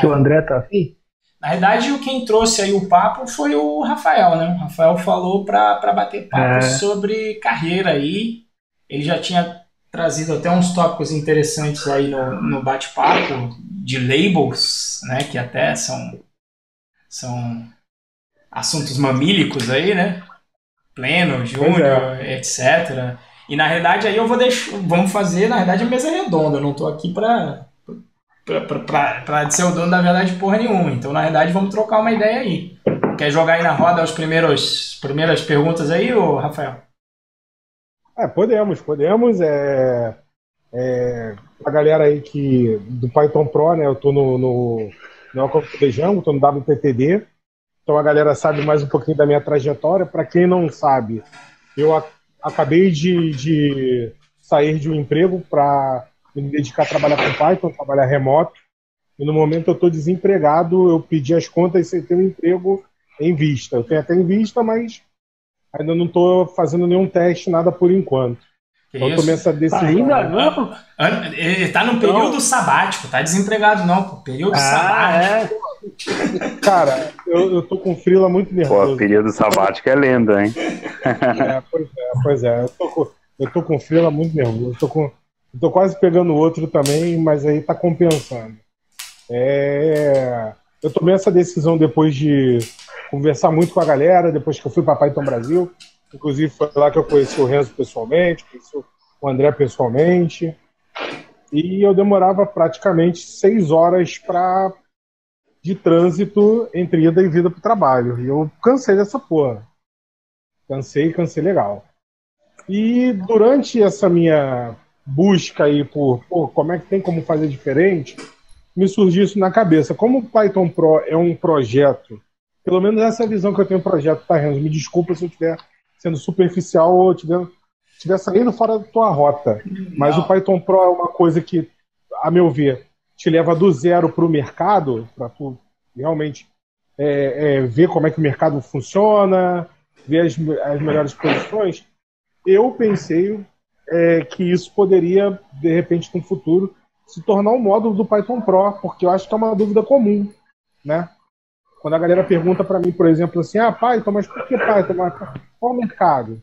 Que o André tá afim? Na verdade, quem trouxe aí o papo foi o Rafael, né? O Rafael falou para bater papo É, sobre carreira aí. Ele já tinha trazido até uns tópicos interessantes aí no bate-papo de labels, né? Que até são assuntos mamílicos aí, né? Pleno, Pois é. júnior, etc. E na realidade aí vamos fazer, na verdade, a mesa redonda. Eu não tô aqui pra ser o dono da verdade porra nenhuma. Então, na verdade, vamos trocar uma ideia aí. Quer jogar aí na roda as primeiras perguntas aí, ô Rafael? Podemos. A galera aí do Python Pro, né? Eu tô no Welcome Django, tô no WPTD. Então a galera sabe mais um pouquinho da minha trajetória. Para quem não sabe, eu acabei de sair de um emprego para me dedicar a trabalhar com Python, trabalhar remoto. E no momento eu estou desempregado, eu pedi as contas sem ter um emprego em vista. Eu tenho até em vista, mas ainda não estou fazendo nenhum teste, nada por enquanto. Então eu tomei essa decisão. ainda não? Ele tá num período sabático, tá desempregado não, pô. Período sabático. Cara, eu tô com frila muito nervoso. Pô, período sabático é lenda, hein? Pois é. Eu tô com frila muito nervoso. Eu tô quase pegando outro também, mas aí tá compensando. Eu tomei essa decisão depois de conversar muito com a galera, depois que eu fui para Python Brasil. Inclusive foi lá que eu conheci o Renzo pessoalmente, conheci o André pessoalmente. E eu demorava praticamente 6 horas de trânsito entre ida e vida pro trabalho. E eu cansei dessa porra. Cansei legal. E durante essa minha busca aí por como é que tem como fazer diferente, me surgiu isso na cabeça. Como o Python Pro é um projeto, pelo menos essa é a visão que eu tenho do projeto, tá, Renzo? Me desculpa se eu estiver sendo superficial ou estiver saindo fora da tua rota. Mas o Python Pro é uma coisa que, a meu ver, te leva do zero para o mercado, para tu realmente ver como é que o mercado funciona, ver as melhores posições. Eu pensei que isso poderia, de repente, no futuro, se tornar um módulo do Python Pro, porque eu acho que é uma dúvida comum, né? Quando a galera pergunta para mim, por exemplo, assim, Python, mas por que Python? Mas qual o mercado?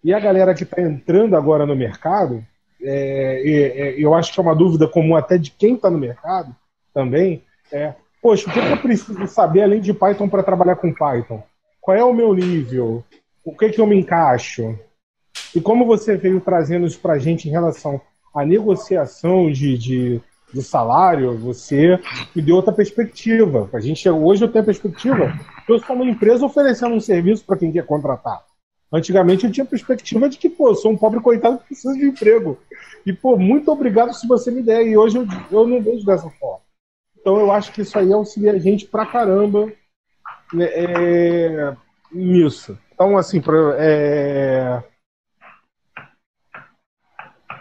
E a galera que está entrando agora no mercado, eu acho que é uma dúvida comum até de quem está no mercado também, poxa, o que eu preciso saber além de Python para trabalhar com Python? Qual é o meu nível? O que eu me encaixo? E como você veio trazendo isso para a gente em relação à negociação de salário, você me deu outra perspectiva. Hoje eu tenho a perspectiva que eu sou uma empresa oferecendo um serviço para quem quer contratar. Antigamente eu tinha a perspectiva de que, eu sou um pobre coitado que precisa de emprego. E, muito obrigado se você me der. E hoje eu não vejo dessa forma. Então eu acho que isso aí auxilia a gente pra caramba nisso. Então, assim,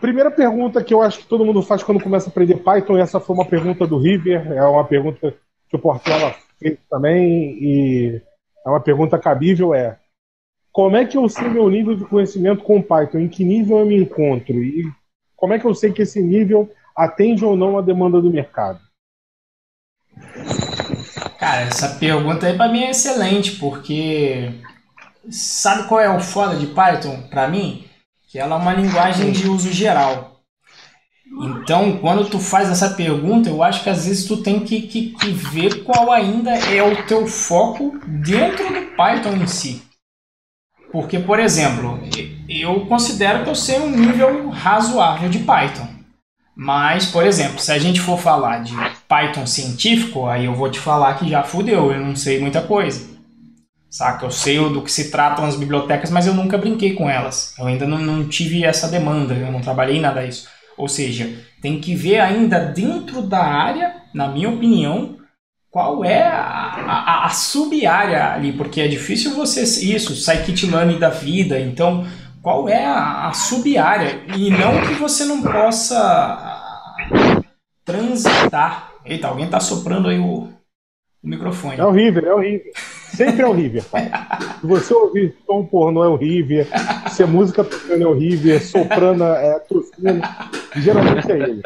primeira pergunta que eu acho que todo mundo faz quando começa a aprender Python, e essa foi uma pergunta do River, é uma pergunta que o Portela fez também, e é uma pergunta cabível, como é que eu sei meu nível de conhecimento com Python? Em que nível eu me encontro? E como é que eu sei que esse nível atende ou não a demanda do mercado? Cara, essa pergunta aí pra mim é excelente, porque sabe qual é o foda de Python pra mim? Que ela é uma linguagem de uso geral. Então, quando tu faz essa pergunta, eu acho que às vezes tu tem que ver qual ainda é o teu foco dentro do Python em si. Porque, por exemplo, eu considero que eu sei um nível razoável de Python. Mas, por exemplo, se a gente for falar de Python científico, aí eu vou te falar que já fudeu, eu não sei muita coisa. Saca? Eu sei do que se tratam as bibliotecas, mas eu nunca brinquei com elas. Eu ainda não tive essa demanda, eu não trabalhei em nada disso. Ou seja, tem que ver ainda dentro da área, na minha opinião, qual é a sub-área ali, porque é difícil você... Isso, scikit-learn da vida, então... Qual é a sub-área? E não que você não possa transitar. Eita, alguém tá soprando aí o microfone. É horrível. Sempre é horrível. Se você ouvir tom pornô é horrível, se a música tocando é horrível, soprando tossindo, geralmente é ele.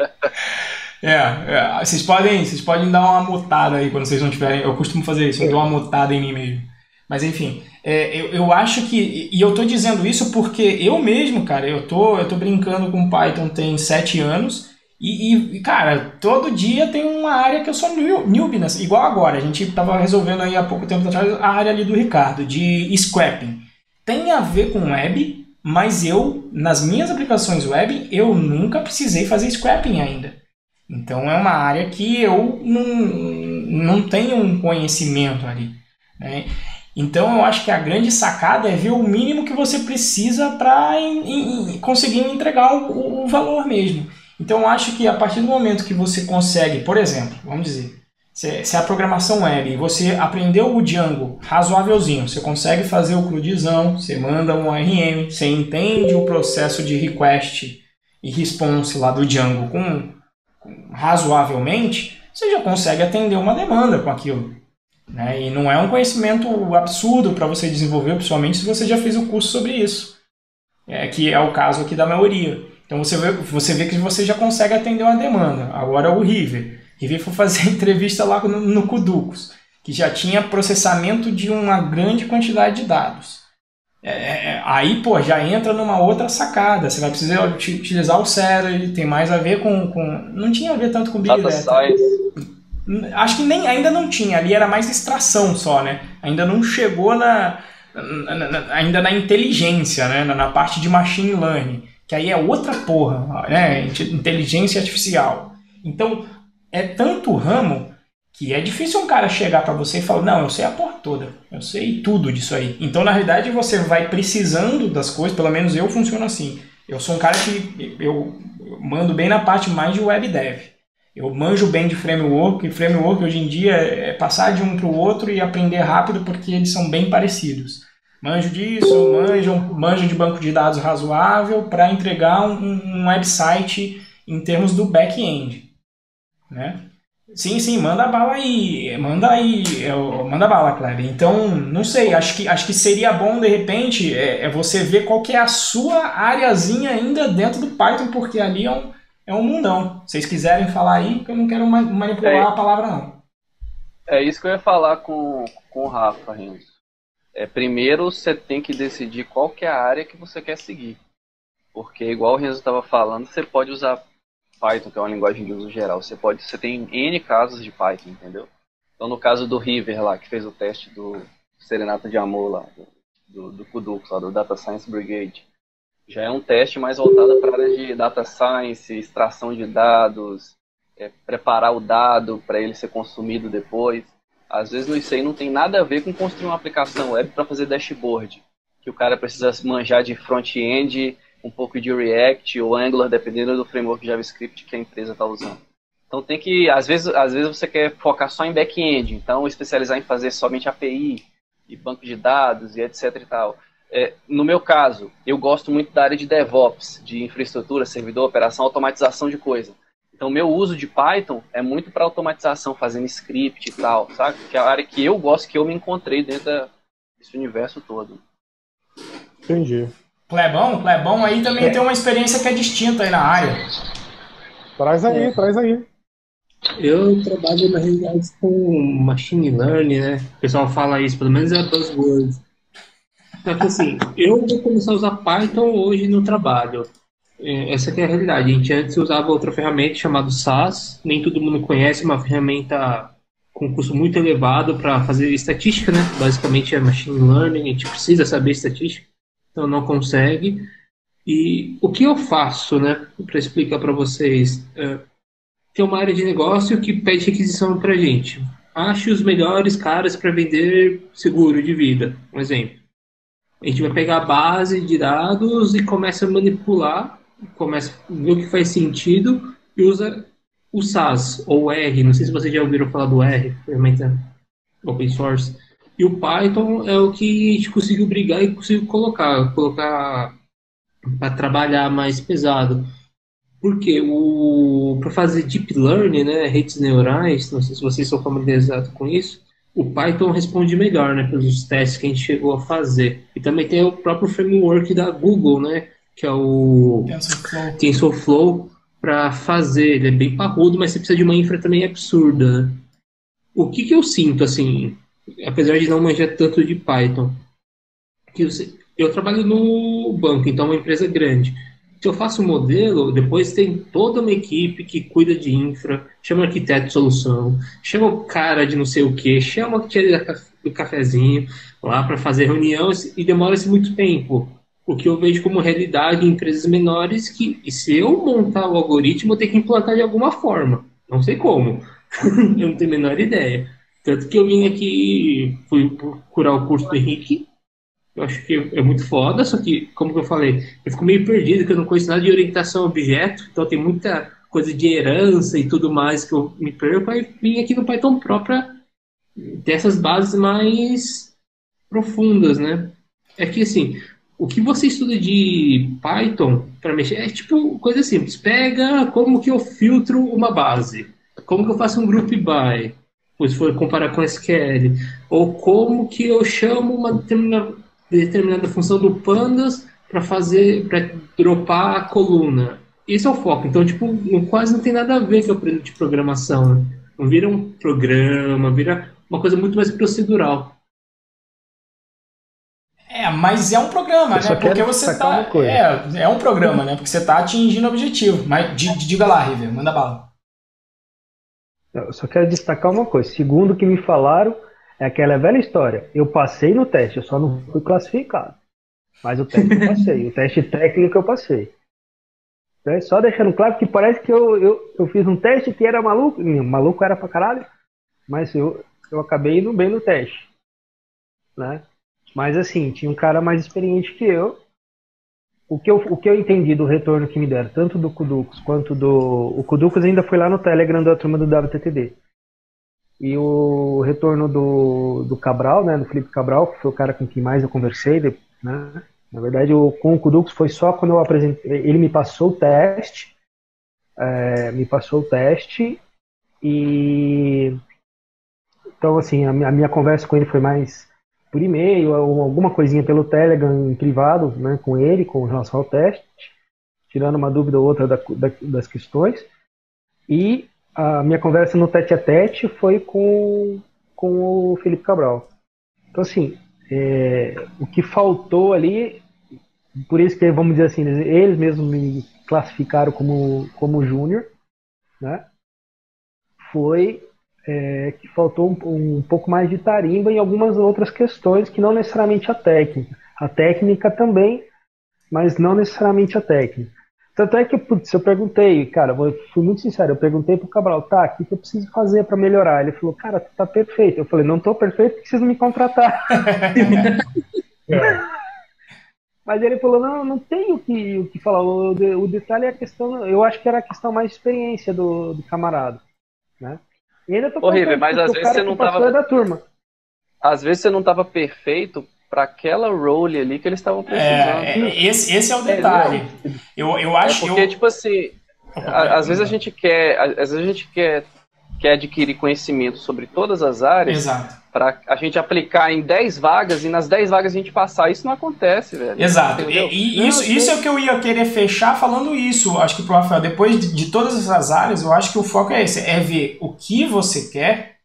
Vocês podem dar uma mutada aí quando vocês não tiverem. Eu costumo fazer isso, eu dou uma mutada em mim mesmo. Mas enfim, eu acho que. E eu tô dizendo isso porque eu mesmo, cara, eu tô brincando com Python tem 7 anos. Cara, todo dia tem uma área que eu sou newbie, igual agora. A gente tava resolvendo aí há pouco tempo atrás a área ali do Ricardo, de scrapping. Tem a ver com web, mas nas minhas aplicações web, eu nunca precisei fazer scrapping ainda. Então é uma área que eu não tenho um conhecimento ali, né? Então eu acho que a grande sacada é ver o mínimo que você precisa para conseguir entregar o valor mesmo. Então eu acho que a partir do momento que você consegue, por exemplo, vamos dizer, se a programação web, você aprendeu o Django razoávelzinho, você consegue fazer o crudizão, você manda um ORM, você entende o processo de request e response lá do Django razoavelmente, você já consegue atender uma demanda com aquilo, né? E não é um conhecimento absurdo para você desenvolver, principalmente se você já fez o curso sobre isso, que é o caso aqui da maioria. Então você vê que você já consegue atender uma demanda. Agora o River foi fazer entrevista lá no Kuducos, que já tinha processamento de uma grande quantidade de dados. Aí, já entra numa outra sacada. Você vai precisar utilizar o Celery, tem mais a ver com... Não tinha a ver tanto com Big Data. Acho que ainda não tinha, ali era mais extração só, né? Ainda não chegou ainda na inteligência, né? Na parte de machine learning, que aí é outra porra, né? Inteligência artificial. Então, é tanto ramo que é difícil um cara chegar para você e falar, não, eu sei a porra toda, eu sei tudo disso aí. Então, na realidade, você vai precisando das coisas, pelo menos eu funciono assim. Eu sou um cara que eu mando bem na parte mais de web dev. Eu manjo bem de framework, e framework hoje em dia é passar de um para o outro e aprender rápido porque eles são bem parecidos. Manjo disso, manjo de banco de dados razoável para entregar um website em termos do back-end, né? Sim, manda bala aí, manda bala, Kleber. Então, não sei, acho que seria bom, de repente, você ver qual que é a sua areazinha ainda dentro do Python, porque ali é um mundão. Se vocês quiserem falar aí, que eu não quero manipular a palavra, não. É isso que eu ia falar com o Rafa, Renzo. Primeiro, você tem que decidir qual que é a área que você quer seguir. Porque, igual o Renzo estava falando, você pode usar Python, que é uma linguagem de uso geral. Você tem N casos de Python, entendeu? Então, no caso do River lá, que fez o teste do Serenata de Amor lá, do Kuducos, lá do Data Science Brigade, já é um teste mais voltado para a área de Data Science, extração de dados, preparar o dado para ele ser consumido depois. Às vezes isso aí não tem nada a ver com construir uma aplicação web para fazer dashboard, que o cara precisa manjar de front-end, um pouco de React ou Angular, dependendo do framework JavaScript que a empresa está usando. Então tem que, às vezes você quer focar só em back-end, então especializar em fazer somente API e banco de dados e etc e tal. No meu caso, eu gosto muito da área de DevOps, de infraestrutura, servidor, operação, automatização de coisa. Então, meu uso de Python é muito para automatização, fazendo script e tal, sabe? Que é a área que eu gosto, que eu me encontrei dentro desse universo todo. Entendi. Clebão aí também tem uma experiência que é distinta aí na área. Traz aí. Eu trabalho, na realidade, com machine learning, né? O pessoal fala isso, pelo menos é buzzword. Só que assim, eu vou começar a usar Python hoje no trabalho. Essa que é a realidade. A gente antes usava outra ferramenta chamada SAS. Nem todo mundo conhece, uma ferramenta com custo muito elevado para fazer estatística, né? Basicamente é machine learning, a gente precisa saber estatística, então não consegue. E o que eu faço, né? Para explicar para vocês, tem uma área de negócio que pede requisição para a gente. Ache os melhores caras para vender seguro de vida, um exemplo. A gente vai pegar a base de dados e começa a manipular, começa a ver o que faz sentido e usa o SAS, ou o R, não sei se vocês já ouviram falar do R, ferramenta open source. E o Python é o que a gente conseguiu brigar e conseguiu colocar para trabalhar mais pesado. Porque para fazer deep learning, né, redes neurais, não sei se vocês são familiarizados com isso, o Python responde melhor, né, pelos testes que a gente chegou a fazer. E também tem o próprio framework da Google, né, que é o TensorFlow, para fazer, ele é bem parrudo, mas você precisa de uma infra também absurda, né? O que eu sinto, assim, apesar de não manjar tanto de Python, que eu trabalho no banco, então é uma empresa grande. Se eu faço um modelo, depois tem toda uma equipe que cuida de infra, chama arquiteto de solução, chama o cara de não sei o que, chama o tia do cafezinho lá para fazer reunião e demora-se muito tempo. O que eu vejo como realidade em empresas menores que, e se eu montar o algoritmo, eu tenho que implantar de alguma forma. Não sei como. Eu não tenho a menor ideia. Tanto que eu vim aqui, fui procurar o curso do Henrique. Eu acho que é muito foda, só que, como que eu falei, eu fico meio perdido, que eu não conheço nada de orientação a objeto, então tem muita coisa de herança e tudo mais que eu me perco, aí vim aqui no Python Pro para ter essas bases mais profundas, né? É que, assim, o que você estuda de Python para mexer é tipo coisa simples. Pega como que eu filtro uma base, como que eu faço um group by, se for comparar com SQL, ou como que eu chamo uma determinada função do pandas para dropar a coluna. Esse é o foco. Então, tipo, quase não tem nada a ver com o aprendo de programação, né? Não vira um programa, vira uma coisa muito mais procedural. Mas é um programa, né? Porque você tá. É um programa, né? Porque você tá atingindo o objetivo. Mas diga lá, River, manda bala. Eu só quero destacar uma coisa. Segundo o que me falaram, é aquela velha história. Eu passei no teste, eu só não fui classificado. Mas o teste eu passei. O teste técnico eu passei. Só deixando claro que parece que eu fiz um teste que era maluco. Maluco era pra caralho. Mas eu acabei indo bem no teste. Né? Mas assim, tinha um cara mais experiente que eu. O que eu entendi do retorno que me deram, tanto do Kuducos quanto do... O Kuducos ainda foi lá no Telegram da turma do WTTD. E o retorno do Cabral, né, do Felipe Cabral, que foi o cara com quem mais eu conversei, né? Na verdade, com o Kuducos foi só quando eu apresentei... Ele me passou o teste. E... Então, assim, a minha conversa com ele foi mais por e-mail, ou alguma coisinha pelo Telegram em privado, né, com ele, com relação ao teste, tirando uma dúvida ou outra das questões. E a minha conversa no tete-a-tete foi com o Felipe Cabral. Então, assim, o que faltou ali, por isso que, vamos dizer assim, eles mesmos me classificaram como júnior, né, foi... que faltou um pouco mais de tarimba em algumas outras questões que não necessariamente a técnica. A técnica também, mas não necessariamente a técnica. Tanto é que eu perguntei, cara, fui muito sincero, eu perguntei pro Cabral, tá, o que eu preciso fazer para melhorar? Ele falou, cara, tu tá perfeito. Eu falei, não tô perfeito, preciso me contratar. Mas ele falou, não tem o que falar. O detalhe é a questão, eu acho que era a questão mais de experiência do camarada, né? E ainda tô horrível, mas às vezes você não tava da turma. Às vezes você não tava perfeito para aquela role ali que eles estavam precisando. Esse é o detalhe. Eu acho porque tipo assim, às vezes a gente quer adquirir conhecimento sobre todas as áreas para a gente aplicar em 10 vagas e nas 10 vagas a gente passar. Isso não acontece, velho. Exato. Isso é o que eu ia querer fechar falando isso. Acho que pro Rafael, depois de todas essas áreas, eu acho que o foco é esse. É ver o que você quer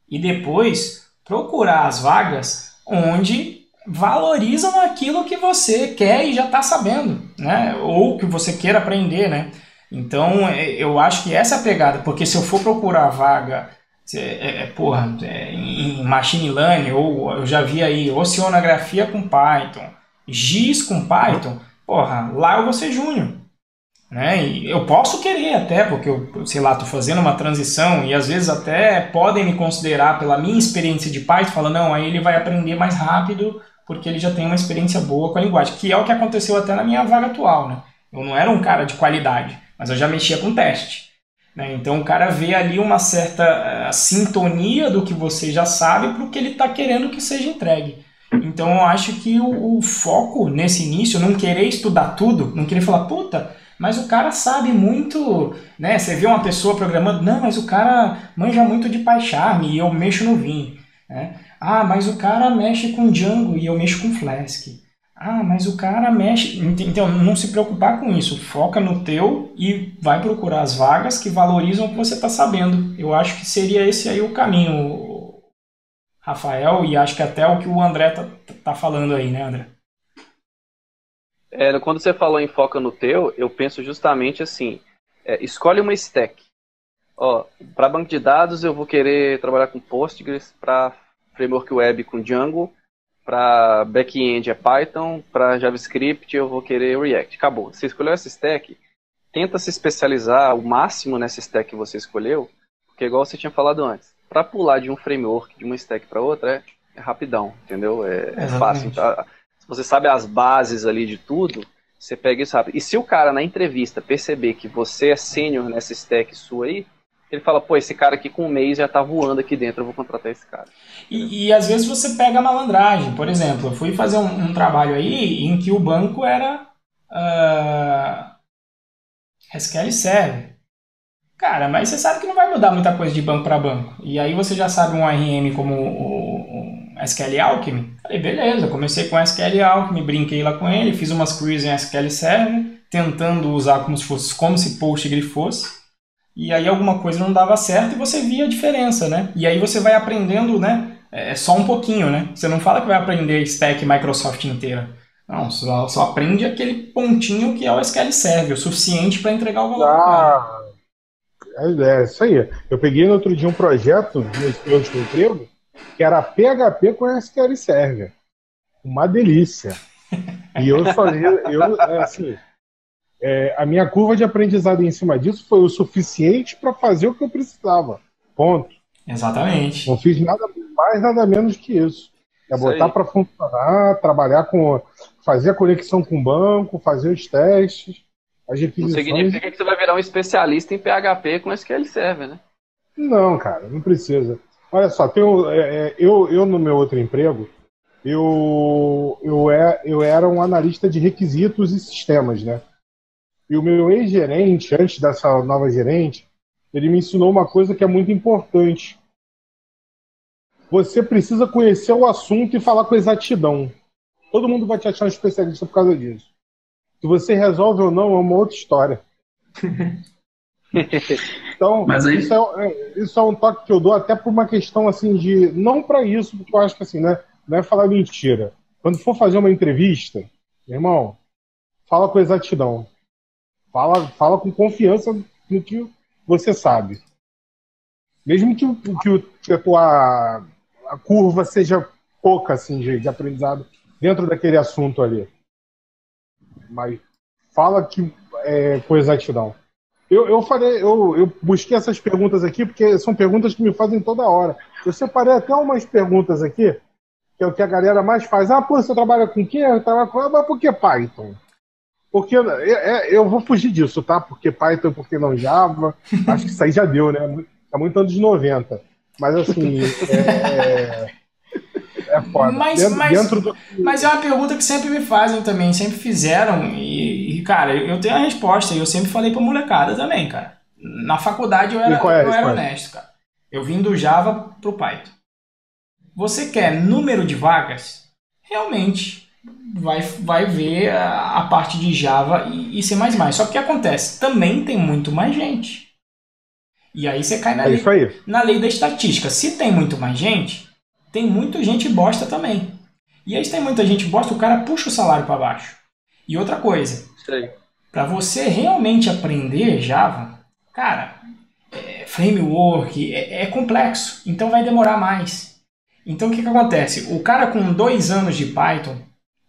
e depois procurar as vagas onde valorizam aquilo que você quer e já está sabendo, né? Ou que você queira aprender, né? Então, eu acho que essa é a pegada, porque se eu for procurar a vaga em Machine Learning, ou eu já vi aí Oceanografia com Python, GIS com Python, lá eu vou ser júnior. Né? E eu posso querer até, porque eu, sei lá, estou fazendo uma transição e às vezes até podem me considerar pela minha experiência de Python, falando, não, aí ele vai aprender mais rápido porque ele já tem uma experiência boa com a linguagem, que é o que aconteceu até na minha vaga atual. Né? Eu não era um cara de qualidade, mas eu já mexia com teste. Né? Então o cara vê ali uma certa sintonia do que você já sabe para o que ele está querendo que seja entregue. Então eu acho que o foco nesse início, não querer estudar tudo, não querer falar, puta, mas o cara sabe muito, né? Você vê uma pessoa programando, não, mas o cara manja muito de PyCharm e eu mexo no Vim. Né? Ah, mas o cara mexe com Django e eu mexo com Flask. Ah, mas o cara mexe. Então, não se preocupar com isso. Foca no teu e vai procurar as vagas que valorizam o que você está sabendo. Eu acho que seria esse aí o caminho, Rafael, e acho que até o que o André tá falando aí, né, André? Quando você falou em foca no teu, eu penso justamente assim, escolhe uma stack. Ó, para banco de dados eu vou querer trabalhar com Postgres, para framework web com Django, para back-end é Python, para JavaScript eu vou querer React. Acabou. Você escolheu essa stack, tenta se especializar o máximo nessa stack que você escolheu, porque igual você tinha falado antes, para pular de um framework, de uma stack para outra, é rapidão, entendeu? É fácil. Então, se você sabe as bases ali de tudo, você pega isso rápido. E se o cara na entrevista perceber que você é sênior nessa stack sua aí, ele fala, pô, esse cara aqui com um mês já tá voando aqui dentro, eu vou contratar esse cara. E às vezes você pega a malandragem. Por exemplo, eu fui fazer um trabalho aí em que o banco era SQL Server. Cara, mas você sabe que não vai mudar muita coisa de banco para banco. E aí você já sabe um RM como o SQL Alchemy. Falei, beleza, comecei com SQL Alchemy, brinquei lá com ele, fiz umas queries em SQL Server, tentando usar como se Postgres fosse. E aí alguma coisa não dava certo e você via a diferença, né? E aí você vai aprendendo, né? Só um pouquinho, né? Você não fala que vai aprender stack Microsoft inteira. Não, só aprende aquele pontinho que é o SQL Server, o suficiente para entregar o valor do cara. É isso aí. Eu peguei no outro dia um projeto nesse último emprego que era PHP com SQL Server. Uma delícia. E eu fazia, a minha curva de aprendizado em cima disso foi o suficiente para fazer o que eu precisava. Ponto. Exatamente. Não fiz nada mais, nada menos que isso. Botar para funcionar, trabalhar fazer a conexão com o banco, fazer os testes, as requisições. Não significa que você vai virar um especialista em PHP com SQL Server, né? Não, cara, não precisa. Olha só, eu no meu outro emprego, eu era um analista de requisitos e sistemas, né? E o meu ex-gerente, antes dessa nova gerente, ele me ensinou uma coisa que é muito importante. Você precisa conhecer o assunto e falar com exatidão. Todo mundo vai te achar um especialista por causa disso. Se você resolve ou não, é uma outra história. Então, aí... isso é um toque que eu dou até por uma questão assim de... Não para isso, porque eu acho que assim, né, não é falar mentira. Quando for fazer uma entrevista, meu irmão, fala com exatidão. Fala com confiança no que você sabe. Mesmo que a curva seja pouca assim, de aprendizado dentro daquele assunto ali. Mas fala com exatidão. Eu busquei essas perguntas aqui porque são perguntas que me fazem toda hora. Eu separei até umas perguntas aqui, que é o que a galera mais faz. Ah, pô, você trabalha com o quê? Eu trabalho com... Mas por que Python? Porque eu vou fugir disso, tá? Porque Python, porque não Java. Acho que isso aí já deu, né? É muito anos 90. Mas assim, é foda. Mas é uma pergunta que sempre me fazem também, sempre fizeram. E cara, eu tenho a resposta. E eu sempre falei pra molecada também, cara. Na faculdade eu era honesto, cara. Eu vim do Java pro Python. Você quer número de vagas? Realmente vai ver a parte de Java e C++. Só que o que acontece? Também tem muito mais gente. E aí você cai na lei da estatística. Se tem muito mais gente, tem muita gente bosta também. E aí se tem muita gente bosta, o cara puxa o salário para baixo. E outra coisa, para você realmente aprender Java, cara, framework é complexo, então vai demorar mais. Então o que acontece? O cara com 2 anos de Python,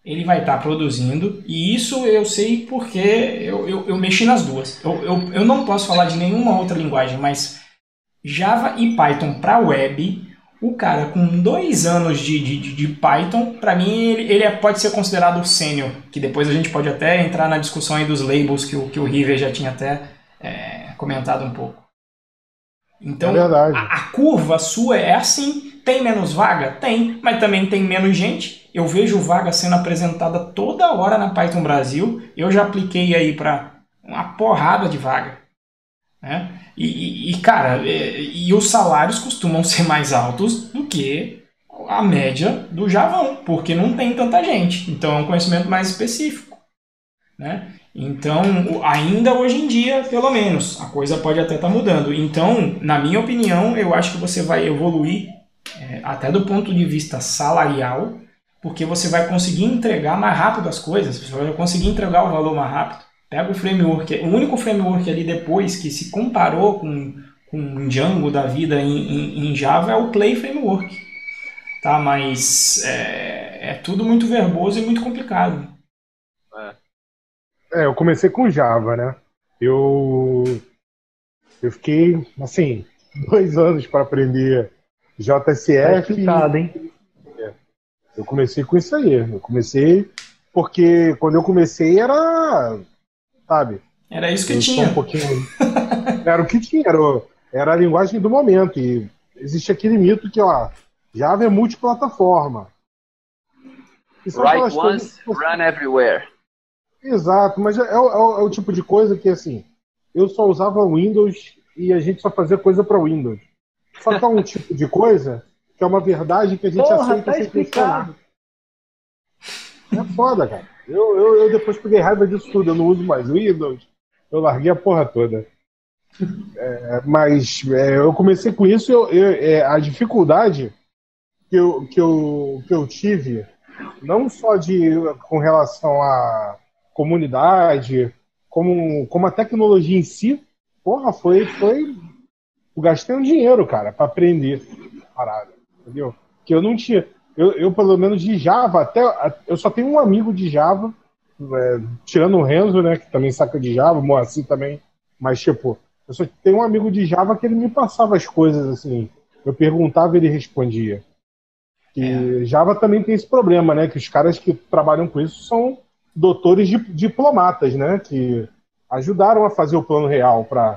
ele vai estar produzindo, e isso eu sei porque eu mexi nas duas. Eu não posso falar de nenhuma outra linguagem, mas Java e Python para web, o cara com 2 anos de Python, para mim ele pode ser considerado sênior, que depois a gente pode até entrar na discussão aí dos labels que o River já tinha até comentado um pouco. Então a curva sua é assim. Tem menos vaga? Tem, mas também tem menos gente. Eu vejo vaga sendo apresentada toda hora na Python Brasil. Eu já apliquei aí para uma porrada de vaga. Né? Cara, e os salários costumam ser mais altos do que a média do Javão, porque não tem tanta gente. Então é um conhecimento mais específico, né? Então, ainda hoje em dia, pelo menos, a coisa pode até estar mudando. Então, na minha opinião, eu acho que você vai evoluir até do ponto de vista salarial, porque você vai conseguir entregar mais rápido as coisas, você vai conseguir entregar o valor mais rápido. Pega o framework, o único framework ali depois que se comparou com um Django da vida em Java é o Play Framework. Tá? Mas é tudo muito verboso e muito complicado. Eu comecei com Java, né? Eu fiquei, assim, 2 anos para aprender JSF. Tá explicado, hein? Eu comecei com isso aí. Eu comecei porque quando eu comecei era, sabe? Era isso que tinha. Era o que tinha, era a linguagem do momento. E existe aquele mito que, Java é multiplataforma. Write once, run everywhere. Exato, mas é o tipo de coisa que, assim, eu só usava Windows e a gente só fazia coisa para Windows. Só que é um tipo de coisa que é uma verdade que a gente aceita sem questionar. É foda, cara. Eu depois peguei raiva disso tudo. Eu não uso mais Windows. Eu larguei a porra toda. Mas eu comecei com isso. A dificuldade que eu tive, não só com relação à comunidade, como a tecnologia em si, porra, foi eu gastei um dinheiro, cara, para aprender a parada, entendeu? Que eu não tinha. Eu, pelo menos de Java, eu só tenho um amigo de Java, tirando o Renzo, né, que também saca de Java, o Moacir também, mas, tipo, eu só tenho um amigo de Java que ele me passava as coisas, assim, eu perguntava e ele respondia. E Java também tem esse problema, né, que os caras que trabalham com isso são doutores diplomatas, né, que ajudaram a fazer o plano real para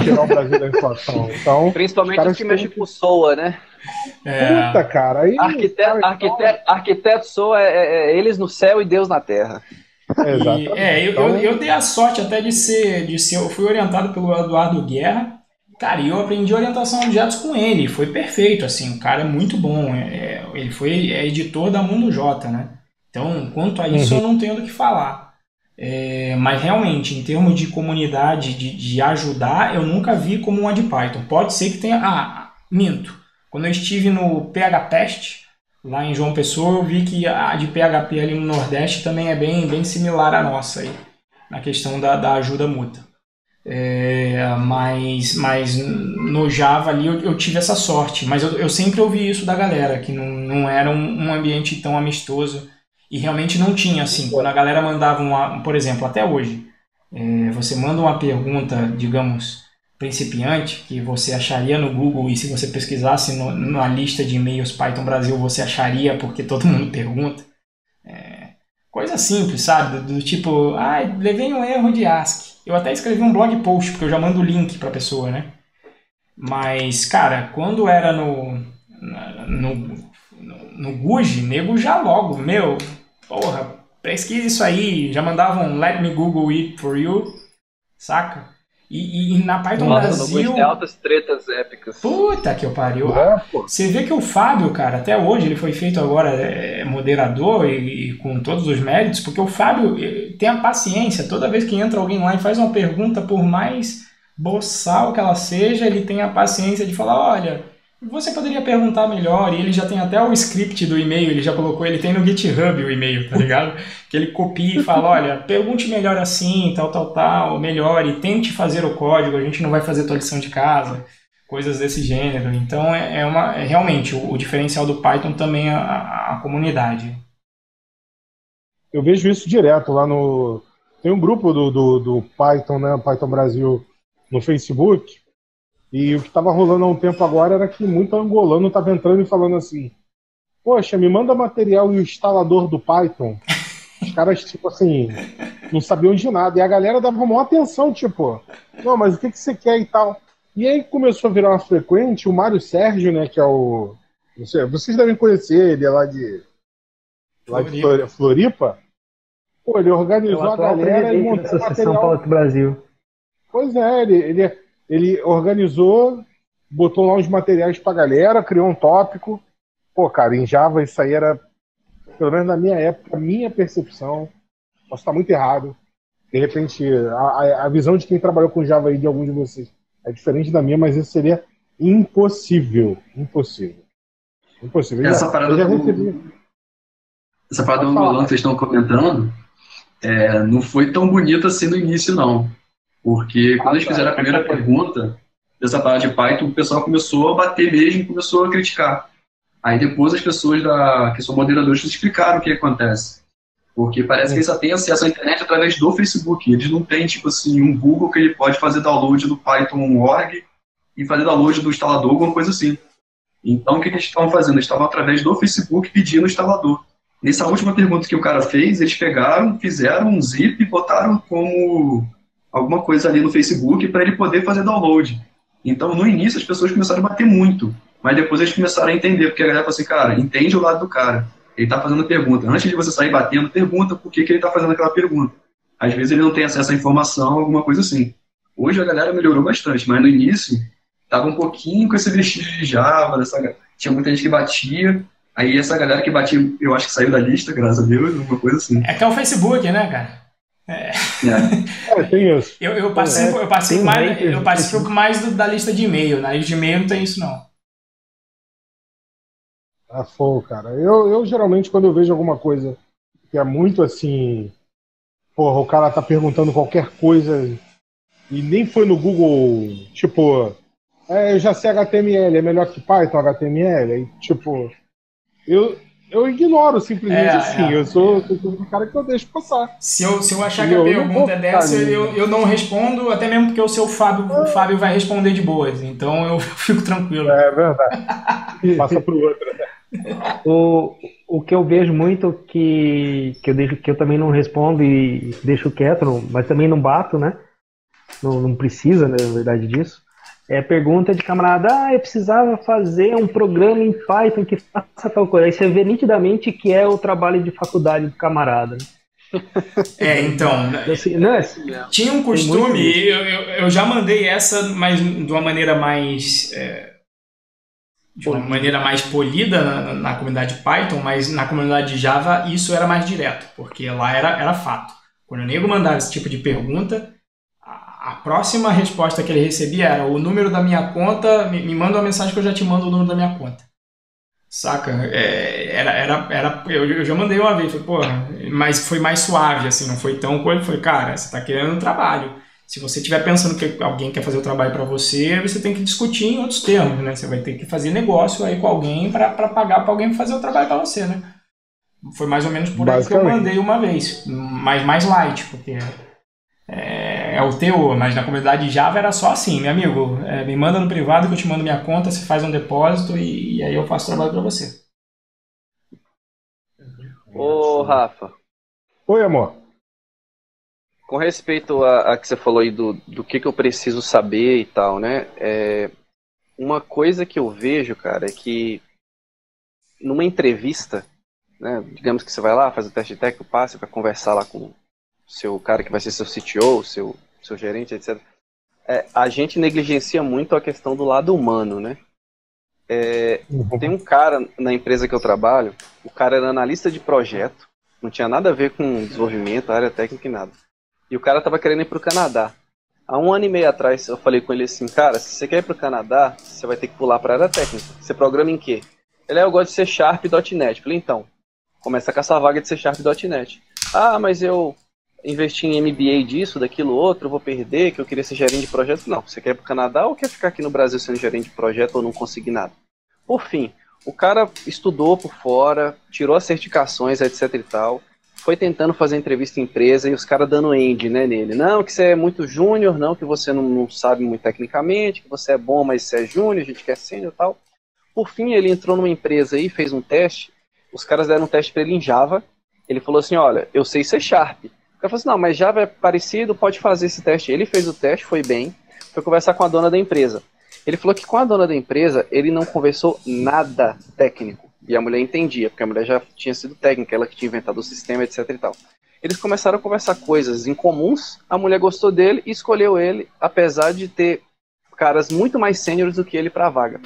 tirar o Brasil da inflação. Então, principalmente os que mexem com SOA, né? Puta, cara. Aí, arquiteto SOA eles no céu e Deus na terra. Eu dei a sorte até de ser. Eu fui orientado pelo Eduardo Guerra. Cara, e eu aprendi orientação a objetos com ele. Foi perfeito, assim. O cara é muito bom. Ele foi editor da Mundo J, né? Então, quanto a isso, eu não tenho do que falar. Mas realmente, em termos de comunidade, de ajudar, eu nunca vi como uma de Python. Pode ser que tenha. Minto. Quando eu estive no PHPest, lá em João Pessoa, eu vi que a de PHP ali no Nordeste também é bem similar à nossa aí, na questão da ajuda mútua. Mas no Java ali eu tive essa sorte. Mas eu sempre ouvi isso da galera, que não era um ambiente tão amistoso. E realmente não tinha, assim, quando a galera mandava por exemplo, até hoje, você manda uma pergunta, digamos, principiante, que você acharia no Google, e se você pesquisasse na lista de e-mails Python Brasil, você acharia, porque todo mundo pergunta. Coisa simples, sabe? Do tipo, levei um erro de ASCII. Eu até escrevi um blog post, porque eu já mando o link pra pessoa, né? Mas, cara, quando era no GUJ, nego já logo, porra, pesquisa isso aí, já mandavam let me Google it for you, saca? E na Python Brasil... Tem altas tretas épicas. Puta que eu pariu. Você vê que o Fábio, cara, até hoje, ele foi feito agora moderador e com todos os méritos, porque o Fábio tem a paciência, toda vez que entra alguém lá e faz uma pergunta, por mais boçal que ela seja, ele tem a paciência de falar, olha... Você poderia perguntar melhor, e ele já tem até o script do e-mail, ele já colocou, ele tem no GitHub o e-mail, tá ligado? Que ele copia e fala, olha, pergunte melhor assim, tal, melhor, e tente fazer o código, a gente não vai fazer tua lição de casa, coisas desse gênero. Então, realmente, o diferencial do Python também é a comunidade. Eu vejo isso direto lá no... Tem um grupo do Python, né, Python Brasil, no Facebook. E o que estava rolando há um tempo agora era que muito angolano estava entrando e falando assim, poxa, me manda material e o instalador do Python. Os caras, tipo assim, não sabiam de nada. E a galera dava maior atenção, tipo, não, mas o que você quer e tal. E aí começou a virar uma frequente, o Mário Sérgio, né, que é o... Vocês devem conhecer, ele é lá de Floripa. Pô, ele organizou a galera e montou material. Paulo Brasil. Pois é, ele organizou, botou lá uns materiais pra galera, criou um tópico pô, cara, em Java isso aí era, pelo menos na minha época, a minha percepção, posso estar muito errado, de repente a visão de quem trabalhou com Java aí de alguns de vocês é diferente da minha, mas isso seria impossível. Essa parada do Angolano que vocês estão comentando não foi tão bonita assim no início, não. Porque quando eles fizeram a primeira pergunta dessa parada de Python, o pessoal começou a bater mesmo, começou a criticar. Aí depois as pessoas que são moderadores explicaram o que acontece. Porque parece que eles só têm acesso à internet através do Facebook. Eles não têm, tipo assim, um Google que ele pode fazer download do Python.org e fazer download do instalador, alguma coisa assim. Então, o que eles estavam fazendo? Eles estavam através do Facebook pedindo o instalador. Nessa última pergunta que o cara fez, eles pegaram, fizeram um zip e botaram como alguma coisa ali no Facebook para ele poder fazer download. Então, no início, as pessoas começaram a bater muito, mas depois eles começaram a entender, porque a galera falou assim, cara, entende o lado do cara. Ele está fazendo pergunta. Antes de você sair batendo, pergunta por que ele está fazendo aquela pergunta. Às vezes ele não tem acesso à informação, alguma coisa assim. Hoje a galera melhorou bastante, mas no início estava um pouquinho com esse vestígio de Java, tinha muita gente que batia, aí essa galera que batia, eu acho que saiu da lista, graças a Deus, alguma coisa assim. É que é o Facebook, né, cara? Tem isso. Eu participo mais da lista de e-mail. Na lista de e-mail não tem isso, não. Cara. Eu geralmente, quando eu vejo alguma coisa que é muito assim, porra, o cara tá perguntando qualquer coisa e nem foi no Google, tipo, eu já sei HTML, é melhor que Python HTML, aí, tipo, eu ignoro simplesmente assim, eu sou um cara que eu deixo passar. Se eu achar que a pergunta é dessa, eu não respondo, até mesmo porque o Fábio vai responder de boas, então eu fico tranquilo. É verdade. Passa pro outro, né? O que eu vejo muito que eu também não respondo e deixo quieto, mas também não bato, né? Não precisa, né, na verdade, disso. É pergunta de camarada, eu precisava fazer um programa em Python que faça tal coisa. Aí você vê nitidamente que é o trabalho de faculdade do camarada. Então, assim, tinha um costume, eu já mandei essa, mas de uma maneira mais polida na comunidade Python, mas na comunidade Java isso era mais direto, porque lá era fato. Quando o nego mandava esse tipo de pergunta, a próxima resposta que ele recebia era o número da minha conta, me manda uma mensagem que eu já te mando o número da minha conta. Saca? Eu já mandei uma vez, falei, porra, mas foi mais suave, assim, não foi tão coisa. Falei, cara, você tá querendo um trabalho. Se você estiver pensando que alguém quer fazer o trabalho para você, você tem que discutir em outros termos, né? Você vai ter que fazer negócio aí com alguém para pagar para alguém fazer o trabalho para você, né? Foi mais ou menos por aí que eu mandei uma vez, mas mais light, porque é o teor, mas na comunidade Java era só assim, meu amigo, me manda no privado que eu te mando minha conta, você faz um depósito e aí eu faço o trabalho para você. Ô, Rafa. Oi, amor. Com respeito a que você falou aí do que eu preciso saber e tal, né? Uma coisa que eu vejo, cara, é que numa entrevista, né, digamos que você vai lá, faz o teste técnico, passa para conversar lá com o seu cara que vai ser seu CTO, seu gerente, etc. A gente negligencia muito a questão do lado humano, né? Tem um cara na empresa que eu trabalho, o cara era analista de projeto, não tinha nada a ver com desenvolvimento, área técnica e nada. E o cara tava querendo ir pro Canadá. Há 1 ano e meio atrás eu falei com ele assim, cara, se você quer ir pro Canadá, você vai ter que pular pra área técnica. Você programa em quê? Ele eu gosto de C# e .NET. Falei, então, começa com essa vaga de C# e .NET. Ah, mas eu investi em MBA disso, daquilo outro, eu vou perder, que eu queria ser gerente de projeto. Não, você quer ir pro Canadá ou quer ficar aqui no Brasil sendo gerente de projeto ou não conseguir nada? Por fim, o cara estudou por fora, tirou as certificações, etc e tal, foi tentando fazer entrevista em empresa e os caras dando end, né, nele. Não, que você é muito júnior, não, que você não sabe muito tecnicamente, que você é bom, mas você é júnior, a gente quer sênior e tal. Por fim, ele entrou numa empresa aí, fez um teste, os caras deram um teste para ele em Java, ele falou assim, olha, eu sei C#. O cara falou assim, não, mas Java é parecido, pode fazer esse teste. Ele fez o teste, foi bem, foi conversar com a dona da empresa. Ele falou que com a dona da empresa, ele não conversou nada técnico. E a mulher entendia, porque a mulher já tinha sido técnica, ela que tinha inventado o sistema, etc e tal. Eles começaram a conversar coisas incomuns, a mulher gostou dele e escolheu ele, apesar de ter caras muito mais sêniores do que ele para a vaga.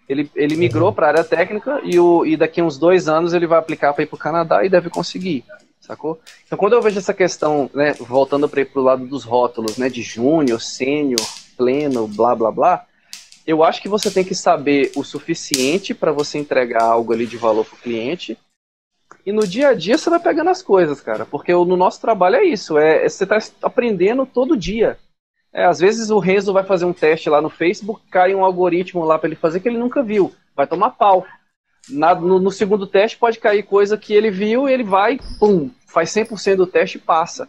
Ele migrou para a área técnica e daqui a uns 2 anos ele vai aplicar para ir para o Canadá e deve conseguir, sacou? Então quando eu vejo essa questão, né, voltando para o lado dos rótulos, né, de júnior, sênior, pleno, blá blá blá, eu acho que você tem que saber o suficiente para você entregar algo ali de valor para o cliente. E no dia a dia você vai pegando as coisas, cara. Porque no nosso trabalho é isso. Você tá aprendendo todo dia. Às vezes o Renzo vai fazer um teste lá no Facebook, cai um algoritmo lá para ele fazer que ele nunca viu. Vai tomar pau. No segundo teste pode cair coisa que ele viu e ele vai, pum, faz 100% do teste e passa.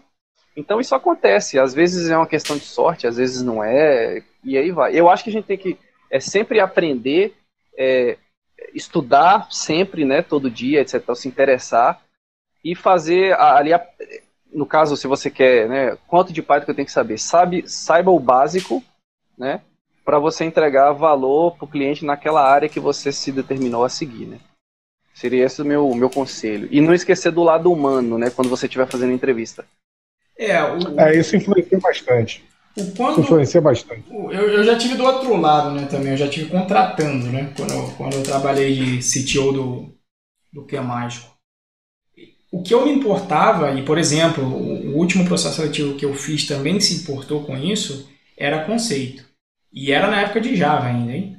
Então isso acontece. Às vezes é uma questão de sorte, às vezes não é. E aí vai. Eu acho que a gente tem que sempre aprender... estudar sempre, né, todo dia, etc, se interessar e fazer ali, no caso, se você quer, né, quanto de Python que eu tenho que saber, saiba o básico, né, para você entregar valor para o cliente naquela área que você se determinou a seguir, né. Seria esse o meu conselho. E não esquecer do lado humano, né, quando você estiver fazendo entrevista. Isso influencia bastante. Influencia bastante. Eu já tive do outro lado, né, também. Eu já tive contratando, né, quando eu trabalhei de CTO do Que é Mágico. O que eu me importava, e por exemplo, o último processo seletivo que eu fiz também se importou com isso, era conceito. E era na época de Java ainda, hein?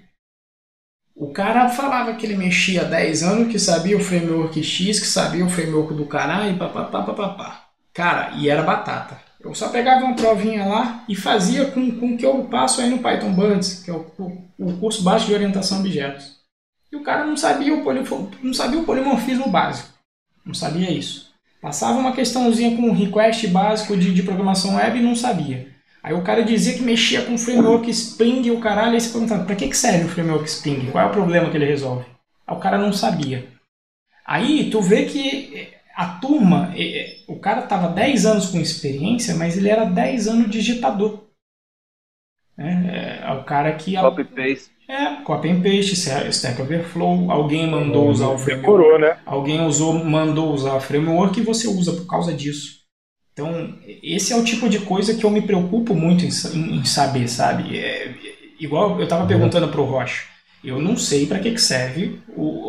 O cara falava que ele mexia há 10 anos, que sabia o framework X, que sabia o framework do caralho, papapá. Cara, e era batata. Eu só pegava uma provinha lá e fazia com o que eu passo aí no Python Buds, que é o curso básico de orientação a objetos. E o cara não sabia o polimorfismo básico. Não sabia isso. Passava uma questãozinha com um request básico de programação web e não sabia. Aí o cara dizia que mexia com o framework Spring e o caralho, aí você perguntava, para que serve o framework Spring? Qual é o problema que ele resolve? Aí o cara não sabia. Aí tu vê que a turma, o cara estava 10 anos com experiência, mas ele era 10 anos digitador. É o cara que... Copy-paste. Copy and paste, Stack Overflow, alguém mandou usar o framework. Decorou, né? Alguém mandou usar o framework e você usa por causa disso. Então, esse é o tipo de coisa que eu me preocupo muito em saber, sabe? Igual eu estava perguntando para o Rocha, eu não sei para que serve,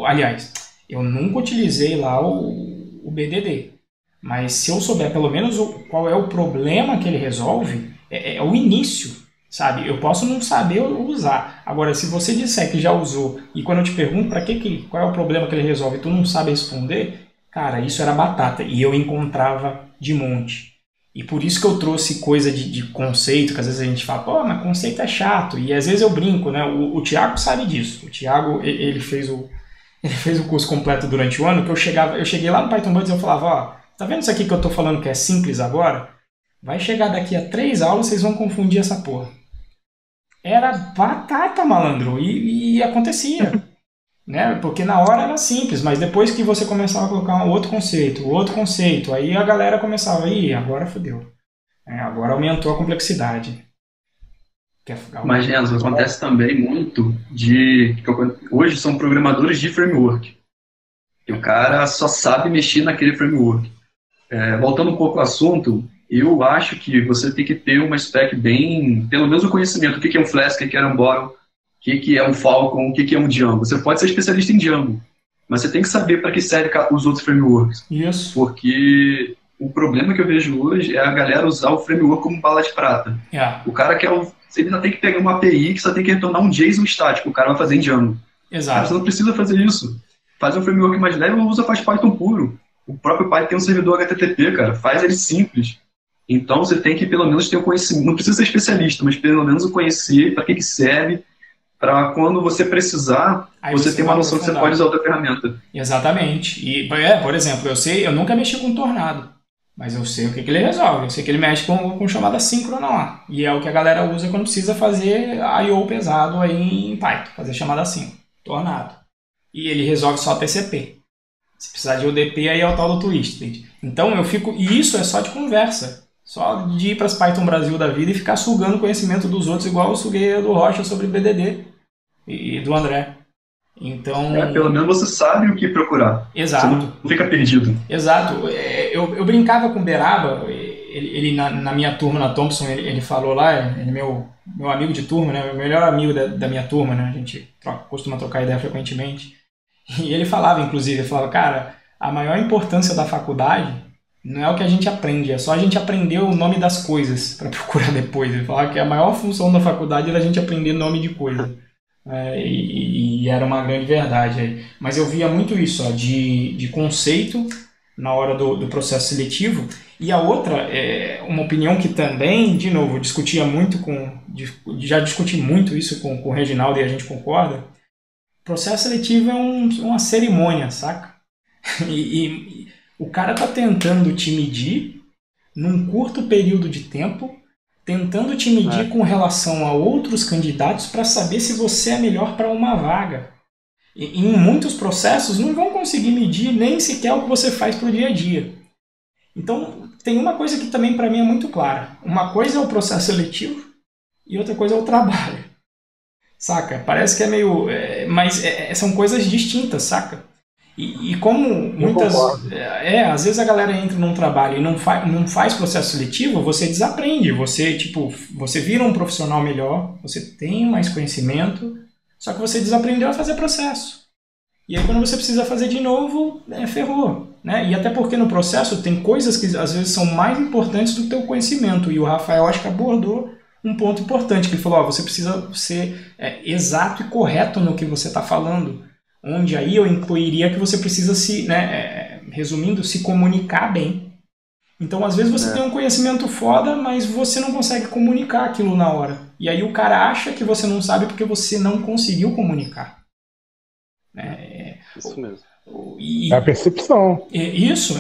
aliás, eu nunca utilizei lá o BDD, mas se eu souber pelo menos qual é o problema que ele resolve, é o início, sabe? Eu posso não saber usar. Agora, se você disser que já usou e quando eu te pergunto qual é o problema que ele resolve e tu não sabe responder, cara, isso era batata e eu encontrava de monte. E por isso que eu trouxe coisa de conceito, que às vezes a gente fala, pô, mas conceito é chato. E às vezes eu brinco, né? O Thiago sabe disso. O Thiago, ele fez o curso completo durante o ano, que eu cheguei lá no Python Buds e eu falava, ó, tá vendo isso aqui que eu tô falando que é simples agora? Vai chegar daqui a 3 aulas, vocês vão confundir essa porra. Era batata, malandro, e acontecia. Né? Porque na hora era simples, mas depois que você começava a colocar um outro conceito, aí a galera começava, agora fodeu. Agora aumentou a complexidade. Mas, Enzo, acontece também muito hoje são programadores de framework. E o cara só sabe mexer naquele framework. Voltando um pouco ao assunto, eu acho que você tem que ter uma spec pelo menos o conhecimento, o que é um Flask, o que é um Bottle, o que é um Falcon, o que é um Django. Você pode ser especialista em Django, mas você tem que saber para que serve os outros frameworks. Isso. Porque o problema que eu vejo hoje é a galera usar o framework como bala de prata. O cara quer ele só tem que pegar uma API que só tem que retornar um JSON estático, o cara vai fazer em Django. Exato. Cara, você não precisa fazer isso. Faz um framework mais leve ou faz Python puro. O próprio Python tem um servidor HTTP, cara. Faz ele simples. Então você tem que pelo menos ter o conhecimento. Não precisa ser especialista, mas pelo menos o conhecer para que serve, para quando você precisar, você ter uma noção que você pode usar outra ferramenta. Exatamente. E, por exemplo, eu nunca mexi com Tornado, mas eu sei o que ele resolve. Eu sei que ele mexe com chamada síncrona lá. E é o que a galera usa quando precisa fazer I/O pesado aí em Python, fazer chamada síncrona. Tornado. E ele resolve só TCP. Se precisar de ODP, aí é o tal do Twisted. Então e isso é só de conversa. Só de ir para as Python Brasil da vida e ficar sugando conhecimento dos outros, igual eu suguei do Rocha sobre BDD e do André. Então... pelo menos você sabe o que procurar. Exato. Você não fica perdido. Exato. Eu brincava com o Beraba, ele na minha turma, na Thompson, ele falou lá, ele é meu amigo de turma, né? Meu melhor amigo da minha turma, né? A gente costuma trocar ideia frequentemente. E ele falava, inclusive, ele falava, cara, a maior importância da faculdade não é o que a gente aprende, é só a gente aprender o nome das coisas para procurar depois. Ele falava que a maior função da faculdade era a gente aprender nome de coisa. E era uma grande verdade aí. Mas eu via muito isso, ó, de conceito na hora do processo seletivo. E a outra, uma opinião que também, de novo, já discuti muito isso com o Reginaldo e a gente concorda. Processo seletivo é uma cerimônia, saca? E o cara tá tentando te medir num curto período de tempo, tentando te medir com relação a outros candidatos para saber se você é melhor para uma vaga. E em muitos processos não vão conseguir medir nem sequer o que você faz pro dia a dia. Então, tem uma coisa que também para mim é muito clara. Uma coisa é o processo seletivo e outra coisa é o trabalho. Saca? Parece que é meio... mas são coisas distintas, saca? E como muitas... às vezes a galera entra num trabalho e não faz processo seletivo, você desaprende. Você vira um profissional melhor, você tem mais conhecimento, só que você desaprendeu a fazer processo. E aí quando você precisa fazer de novo, ferrou. Né? E até porque no processo tem coisas que às vezes são mais importantes do que o teu conhecimento. E o Rafael acho que abordou um ponto importante, que ele falou, você precisa ser exato e correto no que você está falando. Onde aí eu incluiria que você precisa resumindo, se comunicar bem. Então, às vezes você tem um conhecimento foda, mas você não consegue comunicar aquilo na hora. E aí o cara acha que você não sabe porque você não conseguiu comunicar. Isso mesmo. É a percepção. Isso.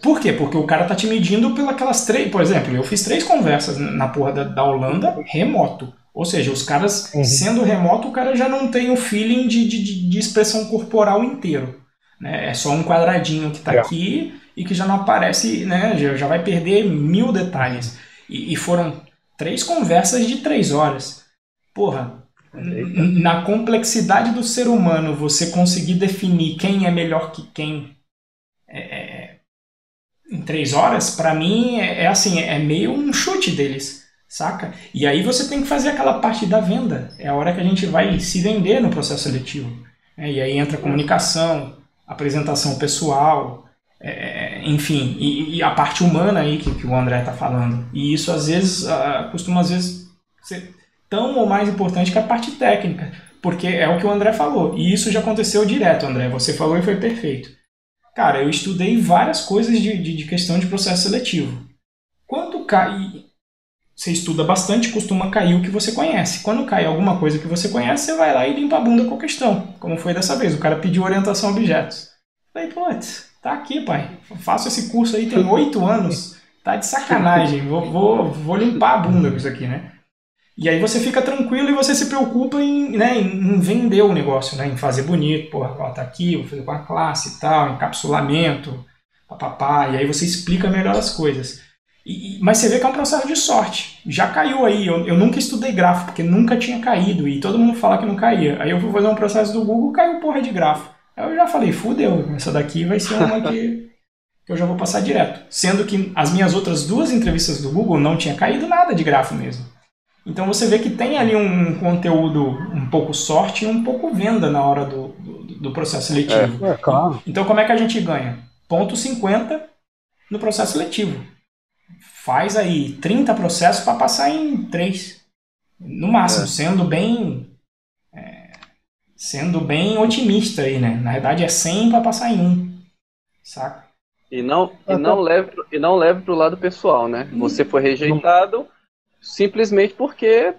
Por quê? Porque o cara tá te medindo pelas 3... Por exemplo, eu fiz 3 conversas na porra da Holanda remoto. Ou seja, os caras, sendo remoto, o cara já não tem o feeling de expressão corporal inteiro. Né? É só um quadradinho que está aqui e que já não aparece, né? Já vai perder 1000 detalhes. E foram 3 conversas de 3 horas. Porra, na complexidade do ser humano, você conseguir definir quem é melhor que quem em 3 horas, para mim, é meio um chute deles. Saca? E aí você tem que fazer aquela parte da venda. É a hora que a gente vai se vender no processo seletivo. E aí entra a comunicação, apresentação pessoal, enfim, e a parte humana aí que o André está falando. E isso às vezes costuma ser tão ou mais importante que a parte técnica. Porque é o que o André falou. E isso já aconteceu direto, André. Você falou e foi perfeito. Cara, eu estudei várias coisas de questão de processo seletivo. Quando cai... Você estuda bastante, costuma cair o que você conhece. Quando cai alguma coisa que você conhece, você vai lá e limpa a bunda com a questão. Como foi dessa vez, o cara pediu orientação a objetos. Falei, putz, tá aqui, pai. Faço esse curso aí tem 8 anos. Tá de sacanagem. Vou limpar a bunda com isso aqui, né? E aí você fica tranquilo e você se preocupa em vender o negócio, né? Em fazer bonito. Porra, ó, tá aqui, vou fazer com a classe e tal, encapsulamento, papapá. E aí você explica melhor as coisas. Mas você vê que é um processo de sorte. Já caiu aí. Eu nunca estudei grafo, porque nunca tinha caído. E todo mundo fala que não caía. Aí eu fui fazer um processo do Google, caiu porra de grafo. Aí eu já falei, fudeu. Essa daqui vai ser uma que eu já vou passar direto. Sendo que as minhas outras 2 entrevistas do Google não tinha caído nada de grafo mesmo. Então você vê que tem ali um conteúdo um pouco sorte e um pouco venda na hora do processo seletivo. Claro. Então como é que a gente ganha? Ponto 50 no processo seletivo. Faz aí 30 processos para passar em 3. No máximo, sendo bem otimista aí, né? Na verdade é 100 para passar em 1. Saca? E não leve pro lado pessoal, né? Você foi rejeitado simplesmente porque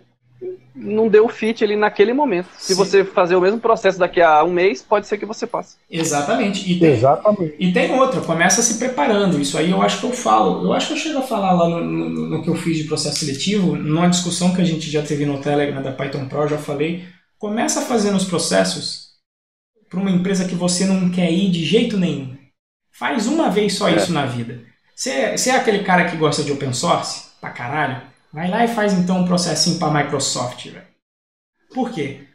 não deu fit ali naquele momento. Se você fazer o mesmo processo daqui a um mês, pode ser que você passe. Exatamente. Exatamente. E tem outra, começa se preparando. Isso aí eu acho que eu falo. Eu acho que eu chego a falar lá no que eu fiz de processo seletivo, numa discussão que a gente já teve no Telegram da Python Pro, eu já falei. Começa fazendo os processos para uma empresa que você não quer ir de jeito nenhum. Faz uma vez só isso na vida. Você é aquele cara que gosta de open source? Pra caralho? Vai lá e faz então um processinho para Microsoft, velho. Por quê?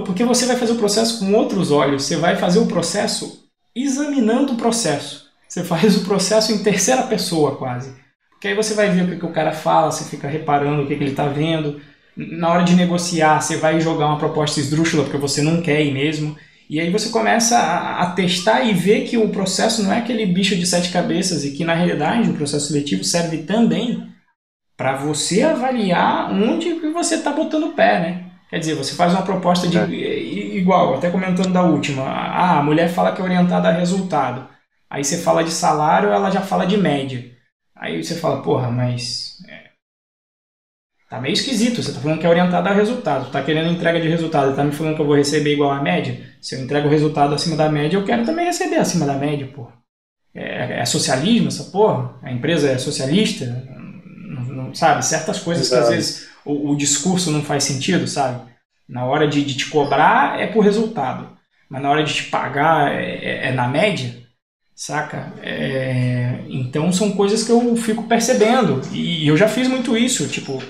Porque você vai fazer o processo com outros olhos. Você vai fazer o processo examinando o processo. Você faz o processo em terceira pessoa quase. Porque aí você vai ver o que o cara fala, você fica reparando o que ele está vendo. Na hora de negociar, você vai jogar uma proposta esdrúxula porque você não quer ir mesmo. E aí você começa a testar e ver que o processo não é aquele bicho de 7 cabeças e que, na realidade, o processo seletivo serve também para você avaliar onde que você está botando o pé, né? Quer dizer, você faz uma proposta de igual, até comentando da última. A mulher fala que é orientada a resultado. Aí você fala de salário, ela já fala de média. Aí você fala, porra, mas tá meio esquisito. Você tá falando que é orientada a resultado. Tá querendo entrega de resultado. Tá me falando que eu vou receber igual a média? Se eu entrego o resultado acima da média, eu quero também receber acima da média, porra. É socialismo essa porra? A empresa é socialista? Não, sabe? Certas coisas que às vezes o discurso não faz sentido, sabe? Na hora de te cobrar é por resultado. Mas na hora de te pagar é na média, saca? Então são coisas que eu fico percebendo. E eu já fiz muito isso, tipo...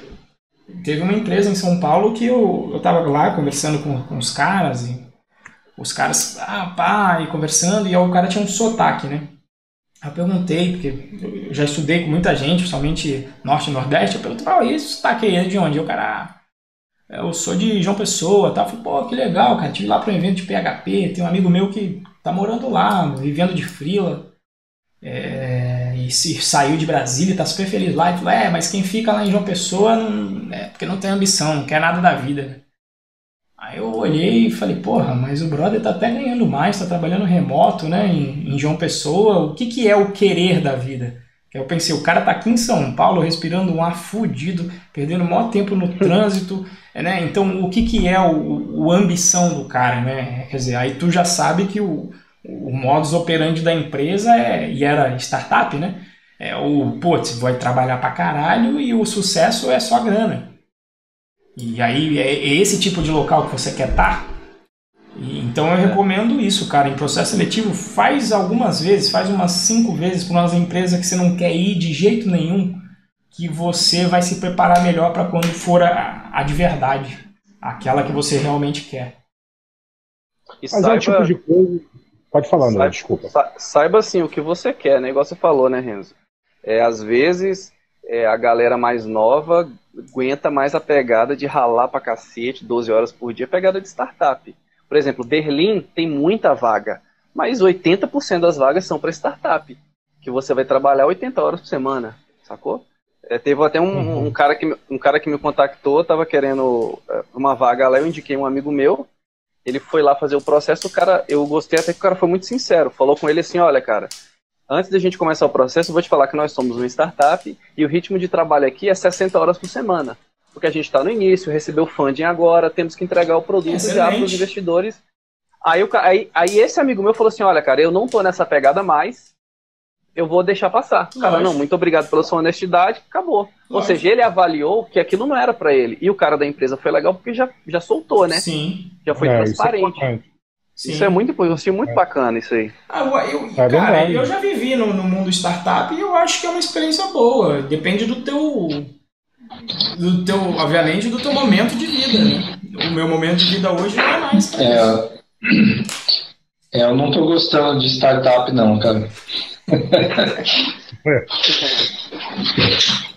Teve uma empresa em São Paulo que eu tava lá conversando com os caras, e os caras, e conversando, e aí o cara tinha um sotaque, né? Eu perguntei, porque eu já estudei com muita gente, principalmente Norte e Nordeste, eu perguntei, esse sotaque aí é de onde? E o cara, eu sou de João Pessoa, tá? Eu falei, pô, que legal, cara, tive lá para um evento de PHP, tem um amigo meu que tá morando lá, vivendo de freela, e saiu de Brasília, tá super feliz lá, e falou, mas quem fica lá em João Pessoa porque não tem ambição, não quer nada da vida. Aí eu olhei e falei, porra, mas o brother tá até ganhando mais, tá trabalhando remoto, né, em João Pessoa, o que é o querer da vida? Eu pensei, o cara tá aqui em São Paulo respirando um ar fudido, perdendo o maior tempo no trânsito, né, então o que é o ambição do cara, né, quer dizer, aí tu já sabe que o modus operandi da empresa e era startup, né? Vai trabalhar pra caralho e o sucesso é só grana. E aí é esse tipo de local que você quer estar. Então eu recomendo isso, cara. Em processo seletivo, faz algumas vezes, faz umas 5 vezes para umas empresas que você não quer ir de jeito nenhum, que você vai se preparar melhor para quando for a de verdade, aquela que você realmente quer. Mas é o tipo de coisa... Pode falar, André, desculpa. Saiba assim o que você quer, né? Igual você falou, né, Renzo? Às vezes a galera mais nova aguenta mais a pegada de ralar pra cacete 12 horas por dia, pegada de startup. Por exemplo, Berlim tem muita vaga, mas 80% das vagas são para startup, que você vai trabalhar 80 horas por semana, sacou? Teve até um cara que me contactou, tava querendo uma vaga lá, eu indiquei um amigo meu. Ele foi lá fazer o processo, eu gostei até que o cara foi muito sincero, falou com ele assim, olha cara, antes da gente começar o processo, eu vou te falar que nós somos uma startup e o ritmo de trabalho aqui é 60 horas por semana, porque a gente está no início, recebeu funding agora, temos que entregar o produto já para os investidores. Aí esse amigo meu falou assim, olha cara, eu não tô nessa pegada mais, eu vou deixar passar. O cara, não, muito obrigado pela sua honestidade, acabou. Ou seja, ele avaliou que aquilo não era para ele. E o cara da empresa foi legal porque já soltou, né? Sim. Já foi transparente. Isso é muito bacana, isso aí. Cara, eu já vivi no mundo startup e eu acho que é uma experiência boa. Depende do teu obviamente, do teu momento de vida, né? O meu momento de vida hoje não é mais. Eu não tô gostando de startup não, cara.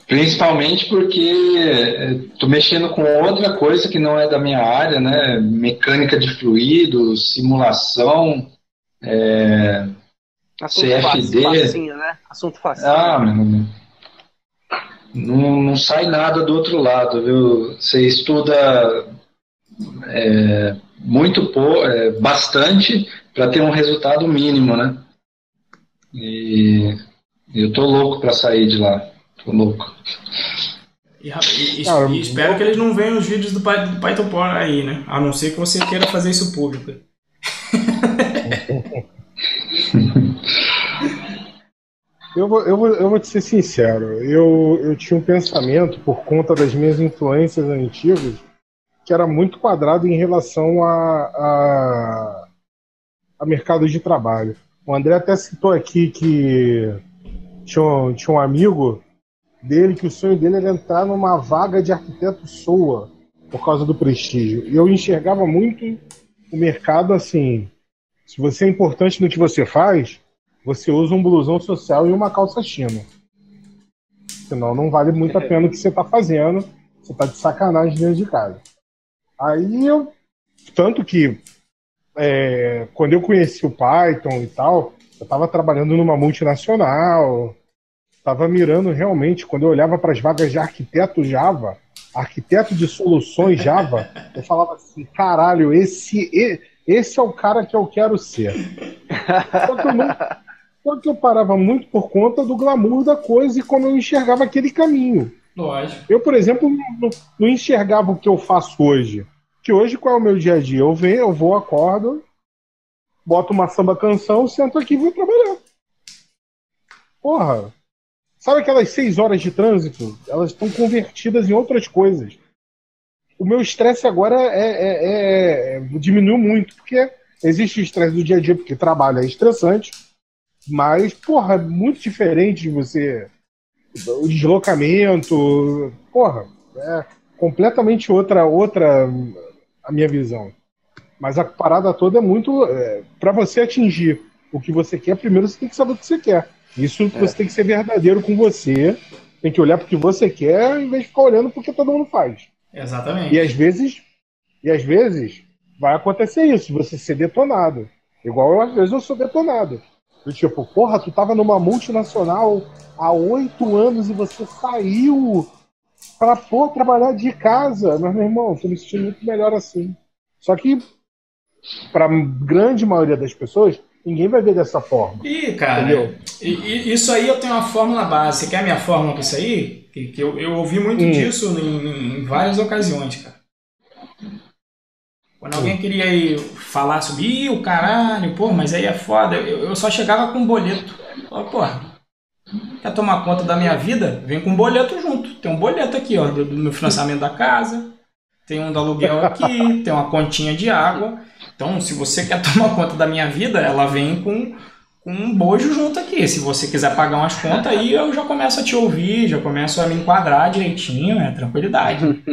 Principalmente porque tô mexendo com outra coisa que não é da minha área, né? Mecânica de fluidos, simulação, CFD. Facinho, né? Assunto facinho. Não sai nada do outro lado, viu? Você estuda bastante para ter um resultado mínimo, né? E eu tô louco para sair de lá. Tô louco. E espero que eles não venham os vídeos do Python Por aí, né? A não ser que você queira fazer isso público. Eu vou te ser sincero. Eu tinha um pensamento, por conta das minhas influências antigas, que era muito quadrado em relação a mercado de trabalho. O André até citou aqui que tinha um amigo dele que o sonho dele era entrar numa vaga de arquiteto SOA por causa do prestígio. E eu enxergava muito o mercado assim, se você é importante no que você faz, você usa um blusão social e uma calça china. Senão não vale muito a pena o que você está fazendo. Você está de sacanagem dentro de casa. Aí eu... Tanto que quando eu conheci o Python e tal, eu estava trabalhando numa multinacional, estava mirando realmente, quando eu olhava para as vagas de arquiteto Java, arquiteto de soluções Java, eu falava assim, caralho, esse é o cara que eu quero ser. Só que eu parava muito por conta do glamour da coisa e como eu enxergava aquele caminho. Lógico. Eu, por exemplo, não enxergava o que eu faço hoje. Que hoje, qual é o meu dia a dia? Eu vou, acordo, boto uma samba canção, sento aqui e vou trabalhar. Porra, sabe aquelas 6 horas de trânsito? Elas estão convertidas em outras coisas. O meu estresse agora diminuiu muito, porque existe estresse do dia a dia, porque trabalho é estressante, mas, porra, é muito diferente de você... O deslocamento, porra, é completamente outra a minha visão. Mas a parada toda é muito... para você atingir o que você quer, primeiro você tem que saber o que você quer. Isso você tem que ser verdadeiro com você, tem que olhar pro que você quer, em vez de ficar olhando porque todo mundo faz. Exatamente. E às vezes vai acontecer isso, você ser detonado. Igual às vezes eu sou detonado. Do tipo, porra, tu tava numa multinacional há 8 anos e você saiu pra trabalhar de casa. Mas, meu irmão, tô me sentindo muito melhor assim. Só que, pra grande maioria das pessoas, ninguém vai ver dessa forma. Ih, cara, entendeu? Isso aí eu tenho uma fórmula base. Você quer a minha fórmula pra isso aí? Que eu ouvi muito disso em várias ocasiões, cara. Quando alguém queria ir falar sobre o caralho, pô, mas aí é foda, eu só chegava com um boleto. Falava, porra, quer tomar conta da minha vida? Vem com um boleto junto. Tem um boleto aqui, ó, do meu financiamento da casa, tem um do aluguel aqui, tem uma continha de água. Então, se você quer tomar conta da minha vida, ela vem com um bojo junto aqui. Se você quiser pagar umas contas, aí eu já começo a te ouvir, já começo a me enquadrar direitinho, tranquilidade.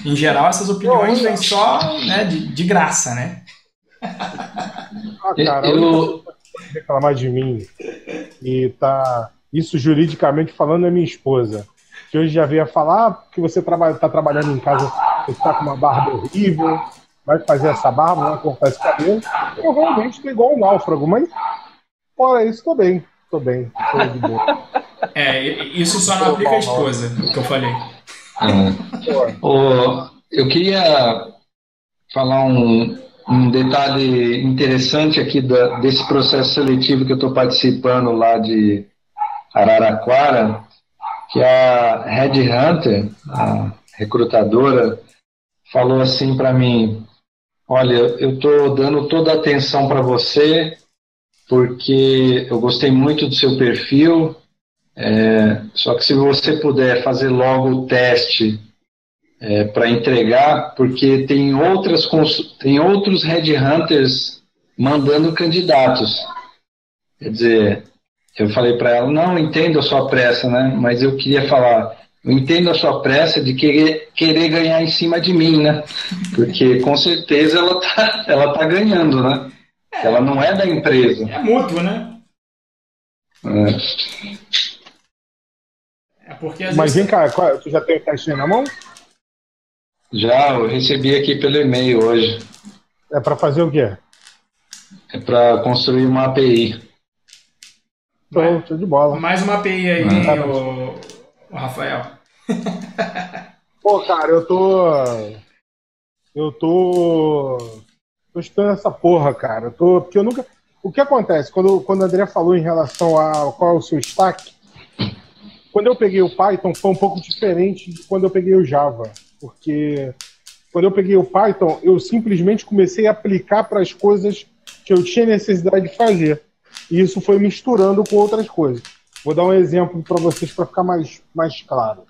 Em geral, essas opiniões vêm só, né, de graça, né? Cara, eu reclamar de mim e tá isso juridicamente falando é minha esposa, que hoje já veio falar que você tá trabalhando em casa, você tá com uma barba horrível, vai fazer essa barba, vai cortar esse cabelo. Eu realmente tô igual um náufrago, mas fora isso, tô bem, tô de boa. Isso só não aplica a esposa, que eu falei. Eu queria falar um detalhe interessante aqui desse processo seletivo que eu estou participando lá de Araraquara, que a Red Hunter, a recrutadora, falou assim para mim: olha, eu estou dando toda a atenção para você porque eu gostei muito do seu perfil, só que se você puder fazer logo o teste para entregar, porque tem outros headhunters mandando candidatos. Quer dizer, eu falei para ela, não, entendo a sua pressa, né? Mas eu queria falar, eu entendo a sua pressa de querer ganhar em cima de mim, né? Porque com certeza ela tá ganhando, né? Ela não é da empresa. É mútuo, né? Porque às Mas vezes... vem cá, tu já tem o teste na mão? Já, eu recebi aqui pelo e-mail hoje. É para fazer o quê? É para construir uma API. Tô de bola. Mais uma API aí, o Rafael. Pô, cara, eu tô estudando essa porra, cara. Porque eu nunca... O que acontece? Quando o André falou em relação a qual é o seu stack, quando eu peguei o Python foi um pouco diferente de quando eu peguei o Java. Porque quando eu peguei o Python, eu simplesmente comecei a aplicar para as coisas que eu tinha necessidade de fazer. E isso foi misturando com outras coisas. Vou dar um exemplo para vocês para ficar mais claro.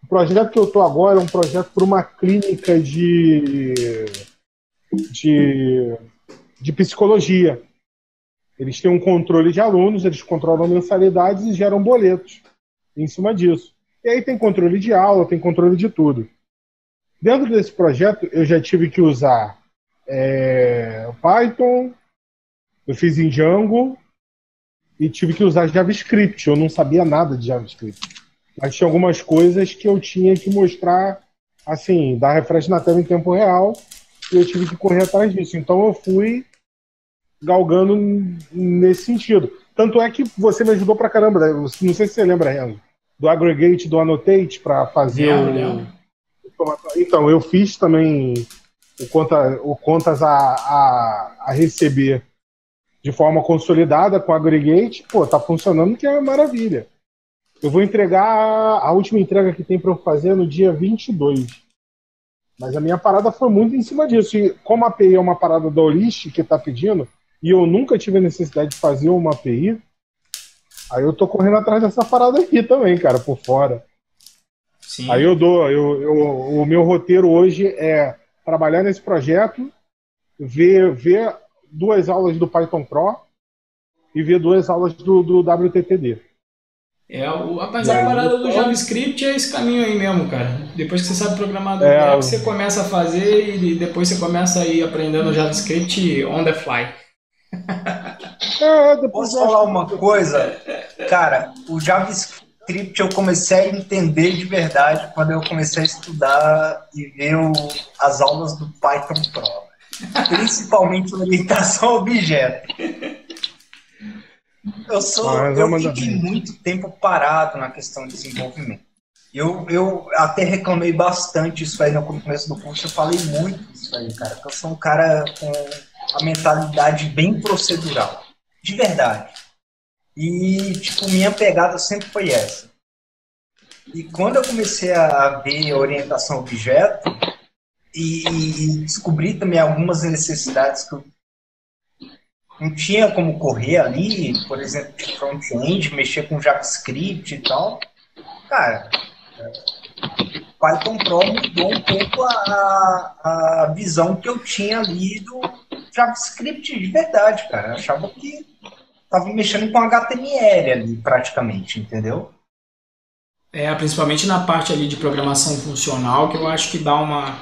O projeto que eu estou agora é um projeto para uma clínica de psicologia. Eles têm um controle de alunos, eles controlam mensalidades e geram boletos em cima disso. E aí tem controle de aula, tem controle de tudo. Dentro desse projeto, eu já tive que usar Python, eu fiz em Django, e tive que usar JavaScript. Eu não sabia nada de JavaScript. Mas tinha algumas coisas que eu tinha que mostrar, assim, dar refresh na tela em tempo real, e eu tive que correr atrás disso. Então eu fui galgando nesse sentido. Tanto é que você me ajudou pra caramba, né? Não sei se você lembra, Renzo, do aggregate, do annotate, para fazer Então, eu fiz também o contas a receber de forma consolidada com o aggregate. Pô, tá funcionando, que é maravilha. Eu vou entregar a última entrega que tem para eu fazer no dia 22. Mas a minha parada foi muito em cima disso. E como a API é uma parada da Olist que tá pedindo, e eu nunca tive a necessidade de fazer uma API, aí eu tô correndo atrás dessa parada aqui também, cara, por fora. Sim. Aí o meu roteiro hoje é trabalhar nesse projeto, ver 2 aulas do Python Pro e ver 2 aulas do WTTD. Rapaz, a parada do JavaScript é esse caminho aí mesmo, cara. Depois que você sabe programar do React, você começa a fazer e depois você começa a ir aprendendo JavaScript on the fly. Posso falar uma coisa? Cara, o JavaScript eu comecei a entender de verdade quando eu comecei a estudar e ver as aulas do Python Pro. Principalmente orientação a objeto. Eu fiquei muito tempo parado na questão de desenvolvimento. Eu até reclamei bastante isso aí no começo do curso. Eu falei muito disso aí, cara. Porque eu sou um cara com a mentalidade bem procedural. De verdade. E, tipo, minha pegada sempre foi essa. E quando eu comecei a ver orientação a objeto e descobri também algumas necessidades que eu não tinha como correr ali, por exemplo, de front-end, mexer com JavaScript e tal. Cara, Python Pro mudou um pouco a visão que eu tinha ali do JavaScript de verdade, cara. Eu achava que estava mexendo com HTML ali, praticamente, entendeu? Principalmente na parte ali de programação funcional, que eu acho que dá uma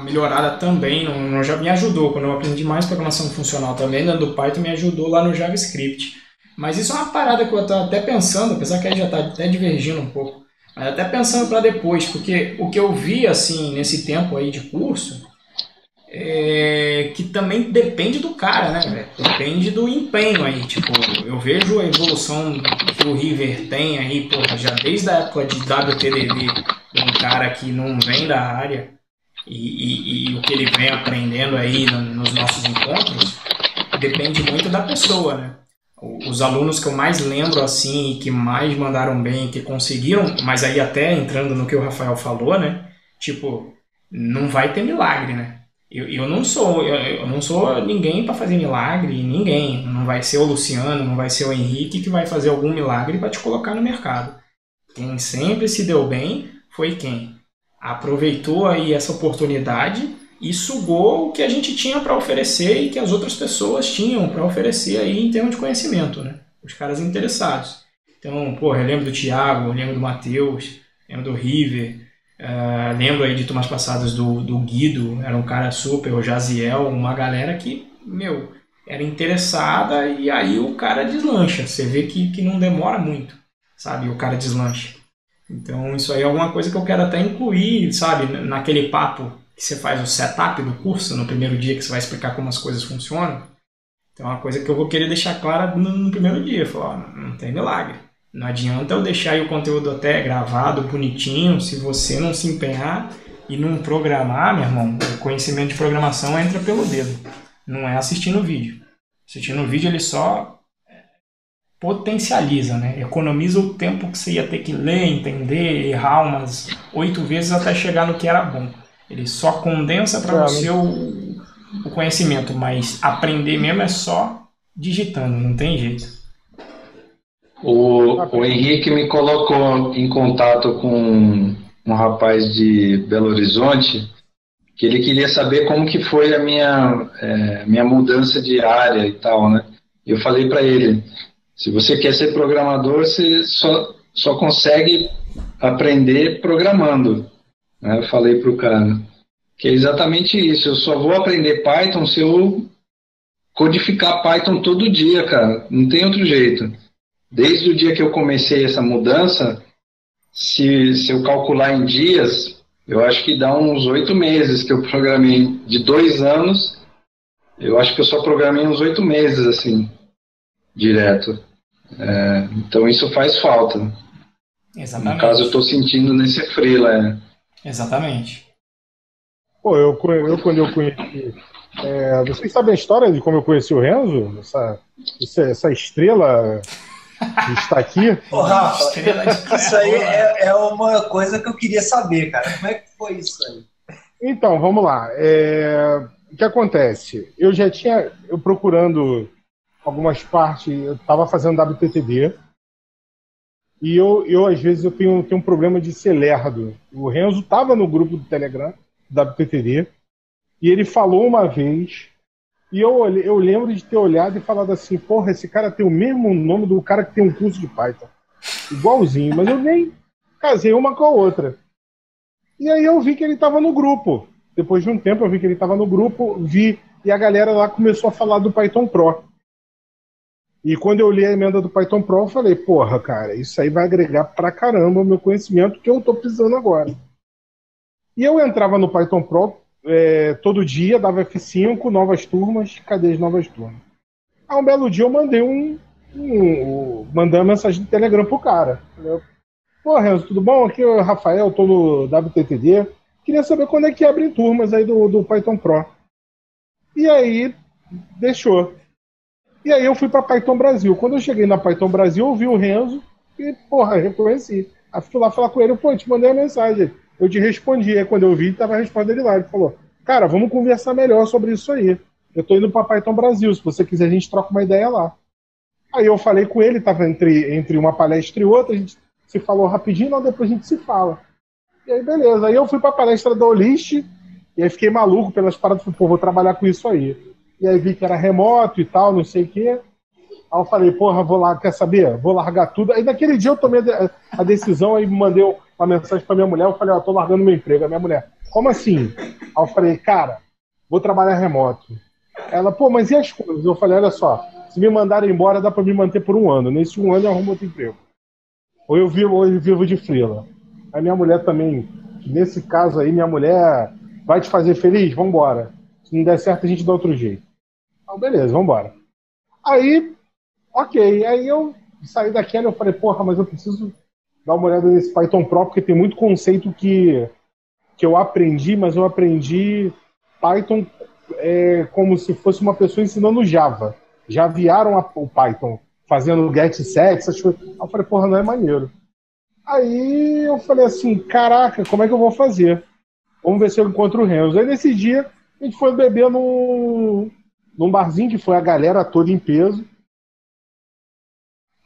melhorada também. Já me ajudou, quando eu aprendi mais programação funcional também, dentro do Python, me ajudou lá no JavaScript. Mas isso é uma parada que eu estou até pensando, apesar que aí já está até divergindo um pouco, mas até pensando para depois, porque o que eu vi assim nesse tempo aí de curso é que também depende do cara, né, velho? Depende do empenho aí. Tipo, eu vejo a evolução que o River tem aí, porra, já desde a época de WTDD, um cara que não vem da área, e o que ele vem aprendendo aí nos nossos encontros depende muito da pessoa, né? Os alunos que eu mais lembro assim, que mais mandaram bem, que conseguiram, mas aí até entrando no que o Rafael falou, né? Tipo, não vai ter milagre, né? Eu não sou ninguém para fazer milagre, ninguém. Não vai ser o Luciano, não vai ser o Henrique que vai fazer algum milagre para te colocar no mercado. Quem sempre se deu bem foi quem aproveitou aí essa oportunidade e sugou o que a gente tinha para oferecer e que as outras pessoas tinham para oferecer aí em termos de conhecimento, né? Os caras interessados. Então, pô, eu lembro do Thiago, eu lembro do Matheus, lembro do River, lembro aí de turmas passadas do Guido, era um cara super, o Jaziel, uma galera que, era interessada e aí o cara deslancha. Você vê que não demora muito, sabe? O cara deslancha. Então, isso aí é alguma coisa que eu quero até incluir, sabe? Naquele papo que você faz o setup do curso, no primeiro dia que você vai explicar como as coisas funcionam. Então, é uma coisa que eu vou querer deixar clara no primeiro dia. Falar, não tem milagre. Não adianta eu deixar aí o conteúdo até gravado, bonitinho, se você não se empenhar e não programar, meu irmão, o conhecimento de programação entra pelo dedo. Não é assistindo vídeo. Assistindo vídeo, ele só potencializa, né? Economiza o tempo que você ia ter que ler, entender, errar umas 8 vezes até chegar no que era bom. Ele só condensa para você o conhecimento, mas aprender mesmo é só digitando, não tem jeito. O Henrique me colocou em contato com um rapaz de Belo Horizonte que ele queria saber como que foi a minha mudança de área e tal, né? Eu falei para ele, se você quer ser programador, você só consegue aprender programando. Né? Eu falei para o cara que é exatamente isso. Eu só vou aprender Python se eu codificar Python todo dia, cara. Não tem outro jeito. Desde o dia que eu comecei essa mudança, se eu calcular em dias, eu acho que dá uns 8 meses que eu programei. De 2 anos, eu acho que eu só programei uns 8 meses, assim, direto. Então isso faz falta. Exatamente. No caso, eu estou sentindo nesse freela. Exatamente. Pô, quando eu conheci. Vocês sabem a história de como eu conheci o Renzo? Essa estrela que está aqui? Ô, Rafa, isso aí é uma coisa que eu queria saber, cara. Como é que foi isso aí? Então, vamos lá. O que acontece? Eu procurando algumas partes, eu estava fazendo WTTD, e eu às vezes, eu tenho um problema de ser lerdo. O Renzo estava no grupo do Telegram, do WTTD, e ele falou uma vez, e eu lembro de ter olhado e falado assim, porra, esse cara tem o mesmo nome do cara que tem um curso de Python. Igualzinho, mas eu nem casei uma com a outra. E aí eu vi que ele estava no grupo. Depois de um tempo eu vi que ele estava no grupo, e a galera lá começou a falar do Python Pro. E quando eu li a emenda do Python Pro, eu falei, porra, cara, isso aí vai agregar pra caramba o meu conhecimento que eu tô precisando agora. E eu entrava no Python Pro todo dia, dava F5, novas turmas, cadê as novas turmas? Aí um belo dia eu mandei mandei uma mensagem no Telegram pro cara. Falei, pô, Renzo, tudo bom? Aqui é o Rafael, tô no WTTD. Queria saber quando é que abrem turmas aí do Python Pro. E aí, deixou. E aí eu fui para Python Brasil. Quando eu cheguei na Python Brasil, eu vi o Renzo e, porra, reconheci. Aí fui lá falar com ele, pô, te mandei a mensagem. Eu te respondi. Aí quando eu vi, tava respondendo ele lá. Ele falou, cara, vamos conversar melhor sobre isso aí. Eu tô indo para Python Brasil, se você quiser a gente troca uma ideia lá. Aí eu falei com ele, tava entre uma palestra e outra, a gente se falou rapidinho, não, depois a gente se fala. E aí beleza, aí eu fui pra palestra da Olist, e aí fiquei maluco pelas paradas, falei, pô, vou trabalhar com isso aí. E aí vi que era remoto e tal, não sei o quê. Aí eu falei, porra, vou lá, quer saber? Vou largar tudo. Aí naquele dia eu tomei a decisão, aí mandei uma mensagem pra minha mulher, eu falei, ó, tô largando meu emprego. A minha mulher, como assim? Aí eu falei, cara, vou trabalhar remoto. Ela, pô, mas e as coisas? Eu falei, olha só, se me mandarem embora, dá pra me manter por 1 ano. Nesse 1 ano eu arrumo outro emprego. Ou eu vivo de freela. A minha mulher também, nesse caso aí, minha mulher vai te fazer feliz? Vambora. Se não der certo, a gente dá outro jeito. Então, beleza, vambora. Aí, ok. Aí eu saí daquela e eu falei, porra, mas eu preciso dar uma olhada nesse Python Pro, porque tem muito conceito que eu aprendi, mas eu aprendi Python como se fosse uma pessoa ensinando Java. Já vieram o Python fazendo get set, essas coisas. Aí eu falei, porra, não é maneiro. Aí eu falei assim, caraca, como é que eu vou fazer? Vamos ver se eu encontro o Renzo. Aí nesse dia, a gente foi beber num barzinho que foi a galera toda em peso.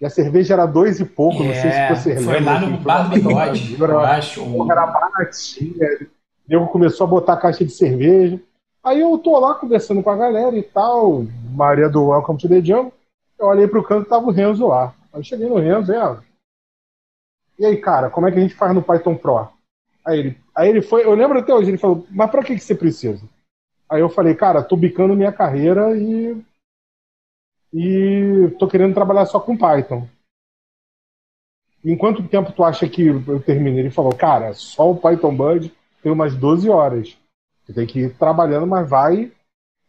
E a cerveja era 2 e pouco, não sei se você lembra. Foi lá no Bar do Bigode, eu acho. Era baratinha. O nego começou a botar caixa de cerveja. Aí eu tô lá conversando com a galera e tal, Maria do Welcome to the Jungle. Eu olhei pro canto e tava o Renzo lá. Aí eu cheguei no Renzo, e aí, cara, como é que a gente faz no Python Pro? Aí ele foi, eu lembro até hoje, ele falou, mas pra que você precisa? Aí eu falei, cara, tô bicando minha carreira e tô querendo trabalhar só com Python. Em quanto tempo tu acha que eu termino? Ele falou, cara, só o Python Bud tem umas 12 horas. Você tem que ir trabalhando, mas vai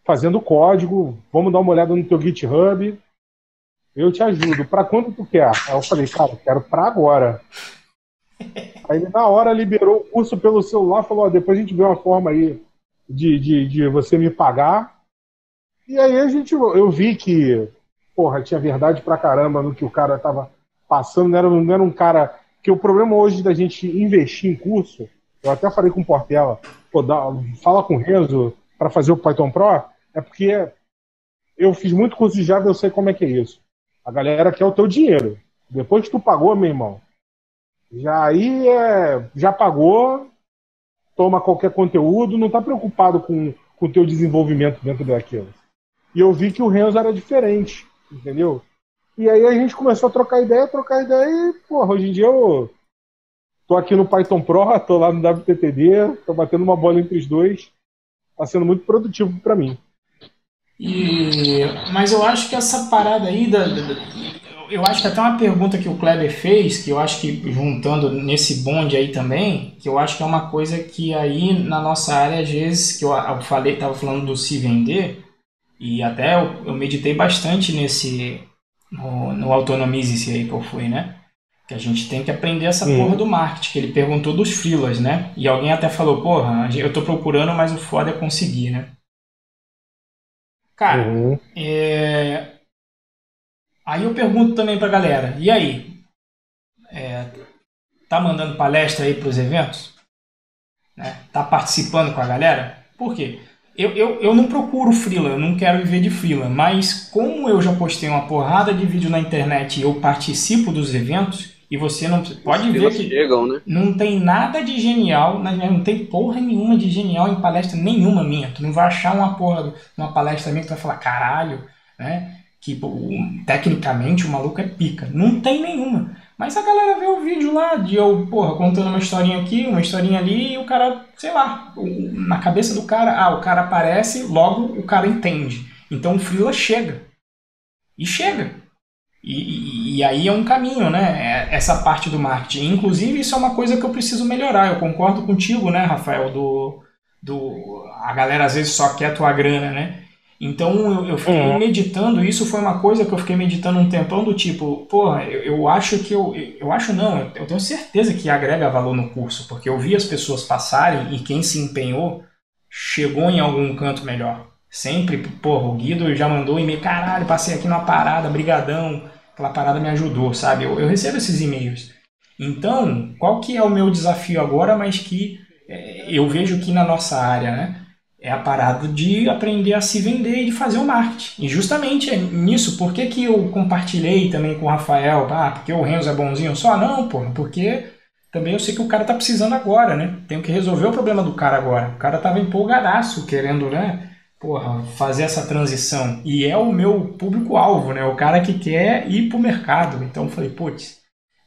fazendo código, vamos dar uma olhada no teu GitHub, eu te ajudo. Pra quando tu quer? Aí eu falei, cara, eu quero pra agora. Aí ele na hora liberou o curso pelo celular, falou, depois a gente vê uma forma aí de você me pagar. E aí eu vi que, porra, tinha verdade pra caramba no que o cara tava passando, não era um cara... Que o problema hoje da gente investir em curso, eu até falei com o Portela, pô, fala com o Renzo pra fazer o Python Pro, é porque eu fiz muito curso de Java, eu sei como é que é isso. A galera quer o teu dinheiro. Depois que tu pagou, meu irmão, já pagou, toma qualquer conteúdo, não tá preocupado com o teu desenvolvimento dentro daquilo. E eu vi que o Renzo era diferente, entendeu? E aí a gente começou a trocar ideia e, porra, hoje em dia eu tô aqui no Python Pro, tô lá no WTTD, tô batendo uma bola entre os dois, tá sendo muito produtivo pra mim. Mas eu acho que essa parada aí eu acho que até uma pergunta que o Kleber fez, que eu acho que juntando nesse bonde aí também, que eu acho que é uma coisa que aí na nossa área, às vezes, que eu tava falando do se vender, e até eu meditei bastante no Autonomize-se aí que eu fui, né? Que a gente tem que aprender essa porra do marketing, que ele perguntou dos freelas, né? E alguém até falou, porra, eu tô procurando, mas o foda é conseguir, né? Cara, aí eu pergunto também pra galera, e aí? Tá mandando palestra aí pros eventos? Né? Tá participando com a galera? Por quê? Eu não procuro freela, eu não quero viver de freela, mas como eu já postei uma porrada de vídeo na internet e eu participo dos eventos, e você não pode ver que chegam, né? não tem nada de genial, não tem porra nenhuma de genial em palestra nenhuma minha. Tu não vai achar uma palestra minha que tu vai falar, caralho, né? Que tecnicamente o maluco é pica. Não tem nenhuma. Mas a galera vê o vídeo lá de eu, porra, contando uma historinha aqui, uma historinha ali, e o cara, sei lá, na cabeça do cara, o cara aparece, logo o cara entende. Então o freela chega. E chega. E aí é um caminho, né? Essa parte do marketing. Inclusive, isso é uma coisa que eu preciso melhorar. Eu concordo contigo, né, Rafael? A galera às vezes só quer tua grana, né? Então eu fiquei meditando, isso foi uma coisa que eu fiquei meditando um tempão do tipo, porra, eu acho que eu acho não, eu tenho certeza que agrega valor no curso, porque eu vi as pessoas passarem e quem se empenhou chegou em algum canto melhor. Sempre, porra, o Guido já mandou e-mail, caralho, passei aqui numa parada, brigadão, aquela parada me ajudou, sabe? Eu recebo esses e-mails. Então, qual que é o meu desafio agora, mas que eu vejo que na nossa área, né? É a parada de aprender a se vender e de fazer o marketing. E justamente é nisso, por que eu compartilhei também com o Rafael? Porque o Renzo é bonzinho só? Não, porra, porque também eu sei que o cara tá precisando agora, né? Tenho que resolver o problema do cara agora. O cara tava empolgadaço, querendo, né? Porra, fazer essa transição. E é o meu público-alvo, né? O cara que quer ir pro mercado. Então eu falei, putz,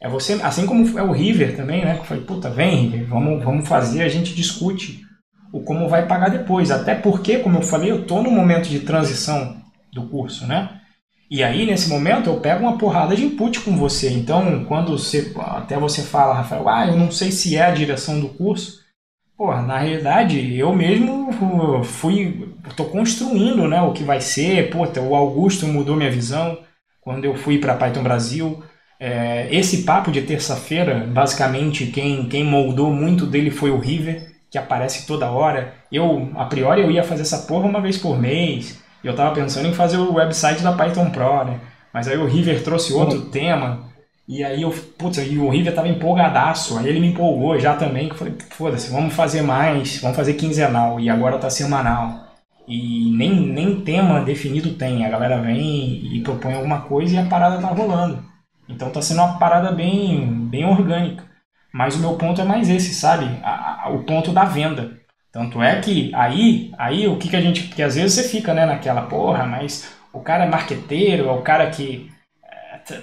é você, assim como é o River também, né? Eu falei, puta, vem, River, vamos fazer, a gente discute o como vai pagar depois. Até porque, como eu falei, eu estou no momento de transição do curso, né? E aí, nesse momento, eu pego uma porrada de input com você. Então, quando até você fala, Rafael, eu não sei se é a direção do curso. Porra, na realidade, eu mesmo estou construindo, né, o que vai ser. Puta, o Augusto mudou minha visão quando eu fui para Python Brasil. Esse papo de terça-feira, basicamente, quem moldou muito dele foi o River, que aparece toda hora. A priori, eu ia fazer essa porra uma vez por mês. E eu tava pensando em fazer o website da Python Pro, né? Mas aí o River trouxe outro tema. E aí e o River tava empolgadaço. Aí ele me empolgou já também. Que eu falei, foda-se, vamos fazer mais. Vamos fazer quinzenal. E agora tá semanal. E nem tema definido tem. A galera vem e propõe alguma coisa e a parada tá rolando. Então tá sendo uma parada bem orgânica. Mas o meu ponto é mais esse, sabe? O ponto da venda. Tanto é que aí o que a gente... Porque às vezes você fica, né, naquela porra, mas o cara é marqueteiro, é o cara que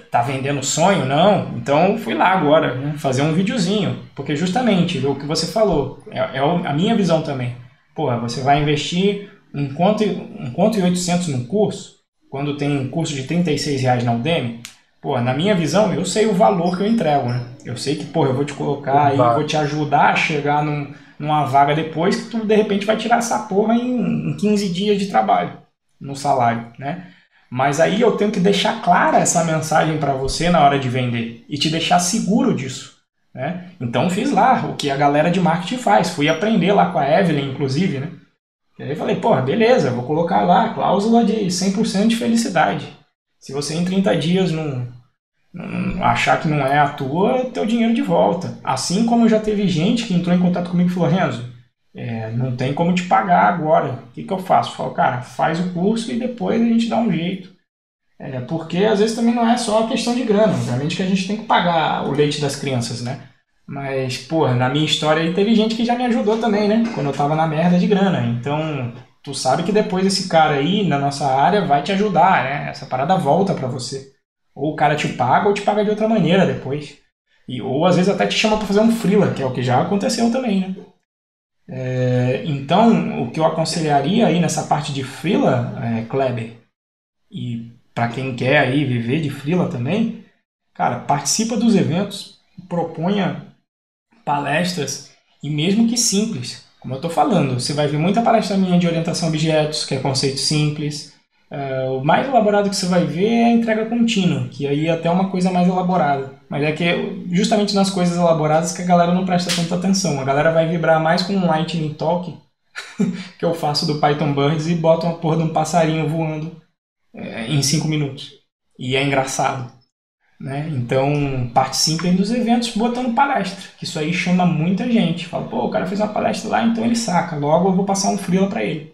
tá vendendo sonho, não. Então fui lá agora, né, fazer um videozinho. Porque justamente, o que você falou, é a minha visão também. Porra, você vai investir um conto e 800 num curso, quando tem um curso de R$36 na Udemy. Pô, na minha visão, eu sei o valor que eu entrego, né? Eu sei que, eu vou te colocar aí, vou te ajudar a chegar numa vaga depois que tu, de repente, vai tirar essa porra em 15 dias de trabalho, no salário, né? Mas aí eu tenho que deixar clara essa mensagem para você na hora de vender e te deixar seguro disso, né? Então fiz lá o que a galera de marketing faz. Fui aprender lá com a Evelyn, inclusive, né? E aí falei, beleza, vou colocar lá cláusula de 100% de felicidade. Se você em 30 dias não achar que não é a tua, teu dinheiro de volta. Assim como já teve gente que entrou em contato comigo e falou, Renzo, não tem como te pagar agora. O que eu faço? Eu falo, cara, faz o curso e depois a gente dá um jeito. Porque às vezes também não é só a questão de grana. Obviamente que a gente tem que pagar o leite das crianças, né? Mas, na minha história aí teve gente que já me ajudou também, né? Quando eu tava na merda de grana. Então, tu sabe que depois esse cara aí, na nossa área, vai te ajudar, né? Essa parada volta pra você. Ou o cara te paga ou te paga de outra maneira depois. Ou às vezes até te chama pra fazer um freela, que é o que já aconteceu também, né? Então, o que eu aconselharia aí nessa parte de freela, Kleber, e para quem quer aí viver de freela também, cara, participa dos eventos, proponha palestras, e mesmo que simples, como eu estou falando, você vai ver muita palestra minha de orientação a objetos, que é conceito simples. O mais elaborado que você vai ver é a entrega contínua, que aí é até uma coisa mais elaborada. Mas é que é justamente nas coisas elaboradas que a galera não presta tanta atenção. A galera vai vibrar mais com um Lightning Talk que eu faço do Python Birds e boto uma porra de um passarinho voando em 5 minutos. E é engraçado. Né? Então, participem dos eventos botando palestra, que isso aí chama muita gente. Fala, pô, o cara fez uma palestra lá, então ele saca. Logo eu vou passar um freela para ele.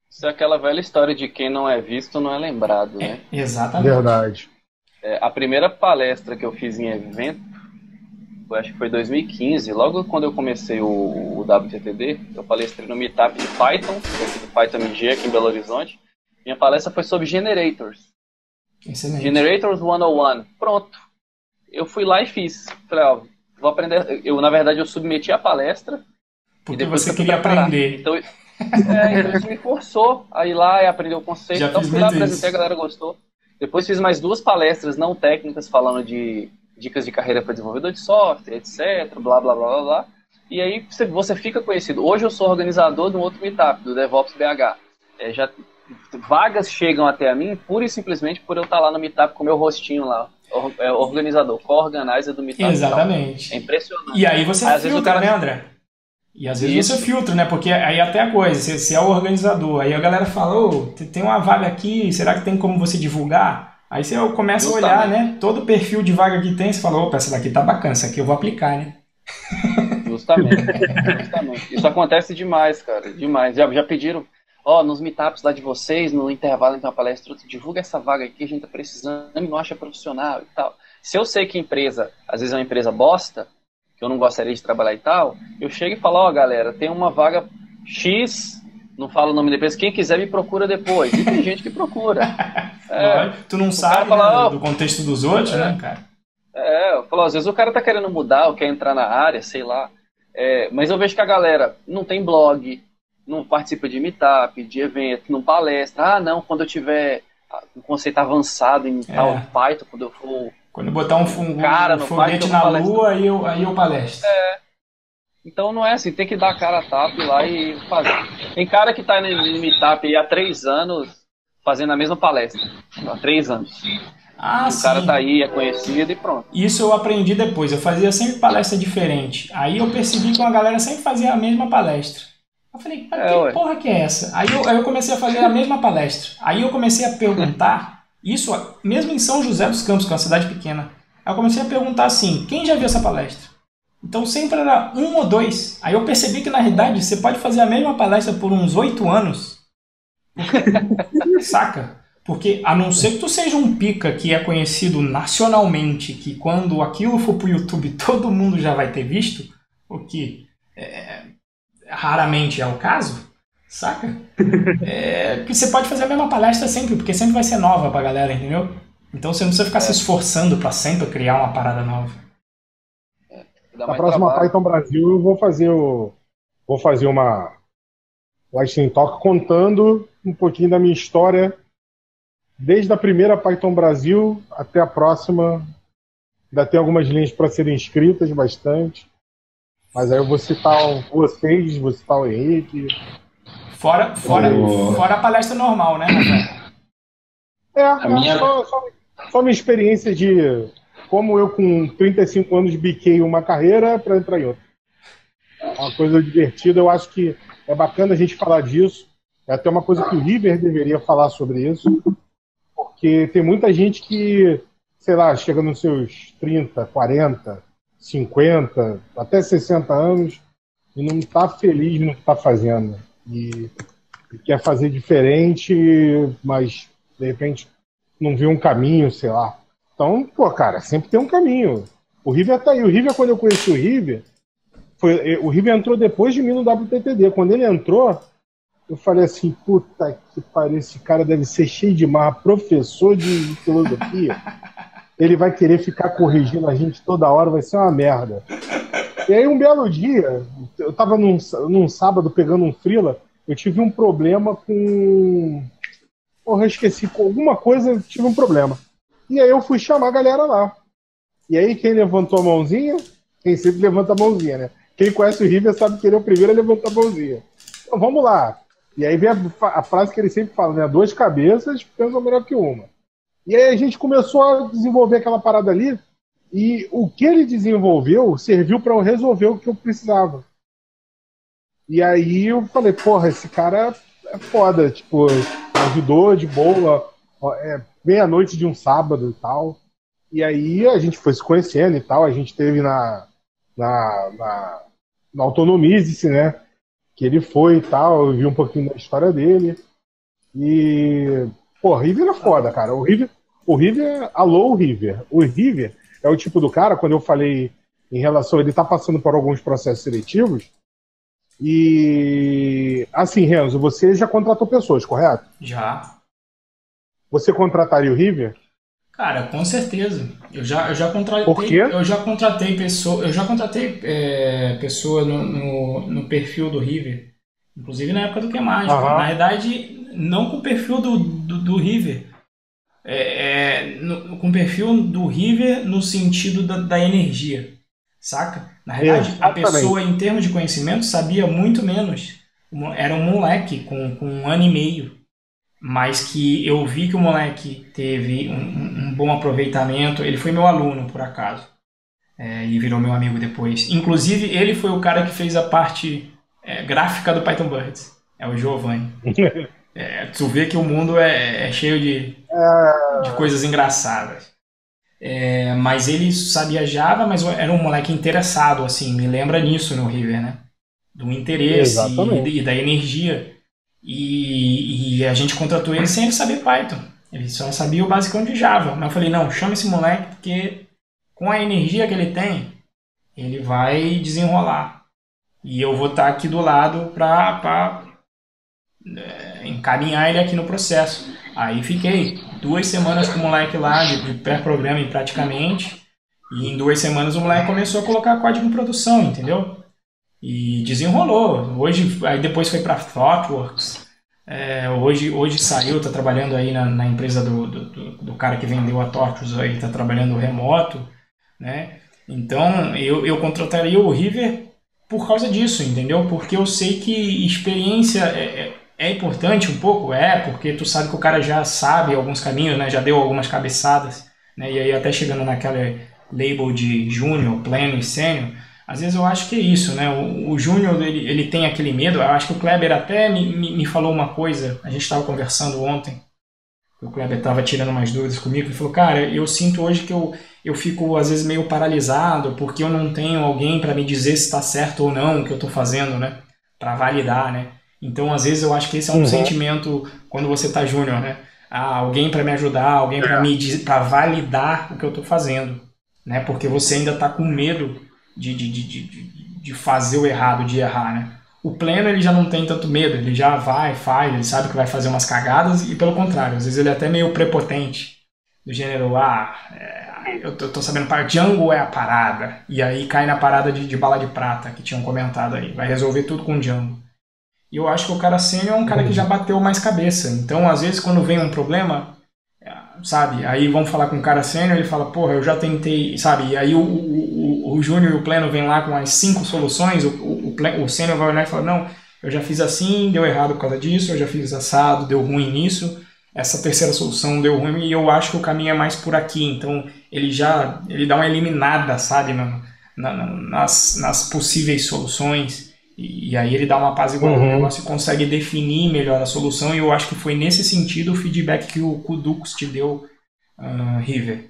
Isso é aquela velha história de quem não é visto não é lembrado, né? Exatamente. Verdade. A primeira palestra que eu fiz em evento, acho que foi 2015, logo quando eu comecei o WTTD, eu palestrei no Meetup de Python, do Python MG aqui em Belo Horizonte. Minha palestra foi sobre Generators. Excelente. Generators 101. Pronto. Eu fui lá e fiz. Falei, vou aprender. Na verdade, eu submeti a palestra. Porque você queria aprender. Então isso me forçou a ir lá e aprender o conceito. Então fui lá, apresentei, a galera gostou. Depois fiz mais 2 palestras não técnicas falando de dicas de carreira para desenvolvedor de software, etc, blá, blá, blá, blá, blá. E aí você fica conhecido. Hoje eu sou organizador de um outro meetup, do DevOps BH. Vagas chegam até a mim pura e simplesmente por eu estar lá no meetup com o meu rostinho lá. Organizador, co-organizer do meetup. Exatamente. É impressionante. E aí você filtra, né, André? E às vezes você filtra, né? Porque aí até a coisa, você é o organizador. Aí a galera fala, tem uma vaga aqui, será que tem como você divulgar? Aí você começa a olhar, né? Todo perfil de vaga que tem, você fala, opa, essa daqui tá bacana, essa aqui eu vou aplicar, né? Justamente. Isso acontece demais, cara. Demais. Já pediram, nos meetups lá de vocês, no intervalo entre uma palestra, divulga essa vaga aqui, a gente tá precisando, não acha profissional e tal. Se eu sei que empresa, às vezes é uma empresa bosta, que eu não gostaria de trabalhar e tal, eu chego e falo, galera, tem uma vaga X, não falo o nome da empresa, quem quiser me procura depois. E tem gente que procura. Tu não sabe fala, do contexto dos outros, né, cara? Eu falo, às vezes o cara tá querendo mudar, ou quer entrar na área, sei lá. Mas eu vejo que a galera não tem blog, não participa de meetup, de evento, não palestra. Não, quando eu tiver um conceito avançado em tal Python, quando eu for... Quando eu botar um foguete na lua, aí eu palestro. Então não é assim, tem que dar a cara a tapa lá e fazer. Tem cara que tá no meetup aí há 3 anos fazendo a mesma palestra. Há 3 anos. O cara tá aí, é conhecido e pronto. Isso eu aprendi depois, eu fazia sempre palestra diferente. Aí eu percebi que uma galera sempre fazia a mesma palestra. Eu falei, que porra que é essa? Aí eu comecei a fazer a mesma palestra. Aí eu comecei a perguntar... Isso, mesmo em São José dos Campos, que é uma cidade pequena. Aí eu comecei a perguntar assim, quem já viu essa palestra? Então sempre era 1 ou 2. Aí eu percebi que na realidade você pode fazer a mesma palestra por uns 8 anos. Saca? Porque a não ser que tu seja um pica que é conhecido nacionalmente, que quando aquilo for pro YouTube todo mundo já vai ter visto, o que raramente é o caso. Saca? Que você pode fazer a mesma palestra sempre, porque sempre vai ser nova pra galera, entendeu? Então você não precisa ficar se esforçando pra sempre criar uma parada nova. Na próxima Python Brasil eu vou fazer uma Lightning Talk contando um pouquinho da minha história desde a primeira Python Brasil até a próxima. Ainda tem algumas linhas para serem escritas, bastante. Mas aí eu vou citar vocês, vou citar o Henrique. Fora a palestra normal, né, Rafael? Só minha experiência de como eu com 35 anos biquei uma carreira para entrar em outra. É uma coisa divertida, eu acho que é bacana a gente falar disso. É até uma coisa que o River deveria falar sobre isso, porque tem muita gente que, sei lá, chega nos seus 30, 40, 50, até 60 anos e não está feliz no que está fazendo. E quer fazer diferente, mas de repente não viu um caminho, sei lá. Então, cara, sempre tem um caminho. O River tá aí. O River, quando eu conheci o River entrou depois de mim no WTTD. Quando ele entrou, eu falei assim, puta que pariu, esse cara deve ser cheio de marra, professor de filosofia. Ele vai querer ficar corrigindo a gente toda hora, vai ser uma merda. E aí um belo dia, eu tava num sábado pegando um freela, eu tive um problema com... Porra, eu esqueci, com alguma coisa, eu tive um problema. E aí eu fui chamar a galera lá. E aí quem levantou a mãozinha? Quem sempre levanta a mãozinha, né? Quem conhece o River sabe que ele é o primeiro a levantar a mãozinha. Então vamos lá. E aí vem a frase que ele sempre fala, né? 2 cabeças pensam melhor que uma. E aí a gente começou a desenvolver aquela parada ali, e o que ele desenvolveu serviu para eu resolver o que eu precisava. E aí eu falei, porra, esse cara é foda, tipo, ajudou de boa, meia-noite de um sábado e tal. E aí a gente foi se conhecendo e tal, a gente teve na Autonomize-se, né? Que ele foi e tal, eu vi um pouquinho da história dele. E, pô, River é foda, cara. O River, alô, o River. O River é o tipo do cara, quando eu falei em relação, ele tá passando por alguns processos seletivos. E, assim, Renzo, você já contratou pessoas, correto? Já. Você contrataria o River? Cara, com certeza. Eu já contratei. Por quê? Eu já contratei pessoa no perfil do River. Inclusive na época do Que é Mágico. Aham. Na verdade, não com o perfil do River. Com o perfil do River no sentido da energia. Saca? Na verdade, a Exatamente. pessoa, em termos de conhecimento, sabia muito menos. Era um moleque com 1 ano e meio. Mas que eu vi que o moleque teve um bom aproveitamento. Ele foi meu aluno, por acaso. E virou meu amigo depois. Inclusive, ele foi o cara que fez a parte gráfica do Python Birds. É o Giovanni. Tu vê que o mundo é cheio de coisas engraçadas. Mas ele sabia Java, mas era um moleque interessado, assim. Me lembra nisso no River, né? Do interesse e da energia. E a gente contratou ele sem ele saber Python. Ele só sabia o basicão de Java. Mas eu falei, não, chama esse moleque porque com a energia que ele tem, ele vai desenrolar. E eu vou estar aqui do lado para encaminhar ele aqui no processo. Aí fiquei 2 semanas com o moleque lá, de pré-programming praticamente. E em 2 semanas o moleque começou a colocar código em produção, entendeu? E desenrolou. Aí depois foi para ThoughtWorks. Hoje saiu, tá trabalhando aí na empresa do cara que vendeu a ThoughtWorks, aí tá trabalhando remoto, né? Então eu contrataria o River por causa disso, entendeu? Porque eu sei que experiência é importante um pouco, porque tu sabe que o cara já sabe alguns caminhos, né? Já deu algumas cabeçadas, né? E aí até chegando naquela label de júnior, pleno e sênior. Às vezes eu acho que é isso, né? O Júnior, ele tem aquele medo. Eu acho que o Kleber até me falou uma coisa. A gente estava conversando ontem. O Kleber estava tirando umas dúvidas comigo. Ele falou, cara, eu sinto hoje que eu fico, às vezes, meio paralisado porque eu não tenho alguém para me dizer se está certo ou não o que eu estou fazendo, né? Para validar, né? Então, às vezes, eu acho que esse é um sentimento quando você está júnior, né? Alguém para me ajudar, alguém para validar o que eu estou fazendo, né? Porque você ainda está com medo de fazer o errado, de errar, né? O pleno, ele já não tem tanto medo, ele já faz, ele sabe que vai fazer umas cagadas e pelo contrário, às vezes ele é até meio prepotente, do gênero, eu tô sabendo, Django é a parada, e aí cai na parada de bala de prata, que tinham comentado aí, vai resolver tudo com Django. E eu acho que o cara sênior é um cara que já bateu mais cabeça, então às vezes quando vem um problema, sabe, aí vão falar com o cara sênior, ele fala, porra, eu já tentei, sabe, e aí o júnior e o pleno vem lá com as 5 soluções, o sênior vai olhar e falar, não, eu já fiz assim, deu errado por causa disso, eu já fiz assado, deu ruim nisso, essa terceira solução deu ruim e eu acho que o caminho é mais por aqui, então ele dá uma eliminada, sabe, nas possíveis soluções, e aí ele dá uma paz igual no negócio e consegue definir melhor a solução, e eu acho que foi nesse sentido o feedback que o Kudux te deu, River.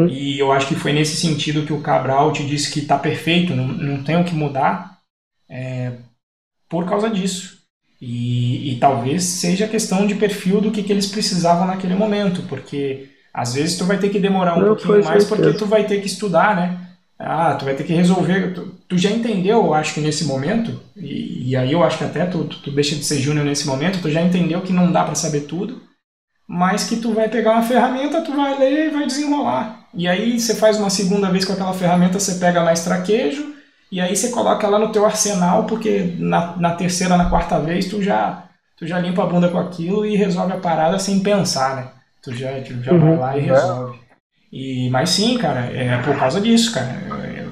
E eu acho que foi nesse sentido que o Cabral te disse que está perfeito, não tem o que mudar, por causa disso. E talvez seja questão de perfil do que eles precisavam naquele momento, porque às vezes tu vai ter que demorar um pouquinho mais porque tu vai ter que estudar, né? Tu vai ter que resolver. Tu já entendeu, eu acho que nesse momento, e aí eu acho que até tu deixa de ser júnior nesse momento, tu já entendeu que não dá para saber tudo, mas que tu vai pegar uma ferramenta, tu vai ler e vai desenrolar. E aí você faz uma segunda vez com aquela ferramenta, você pega mais traquejo, e aí você coloca ela no teu arsenal, porque na terceira, na quarta vez, tu já limpa a bunda com aquilo e resolve a parada sem pensar, né? Tu já vai lá e resolve. Mas sim, cara, é por causa disso, cara.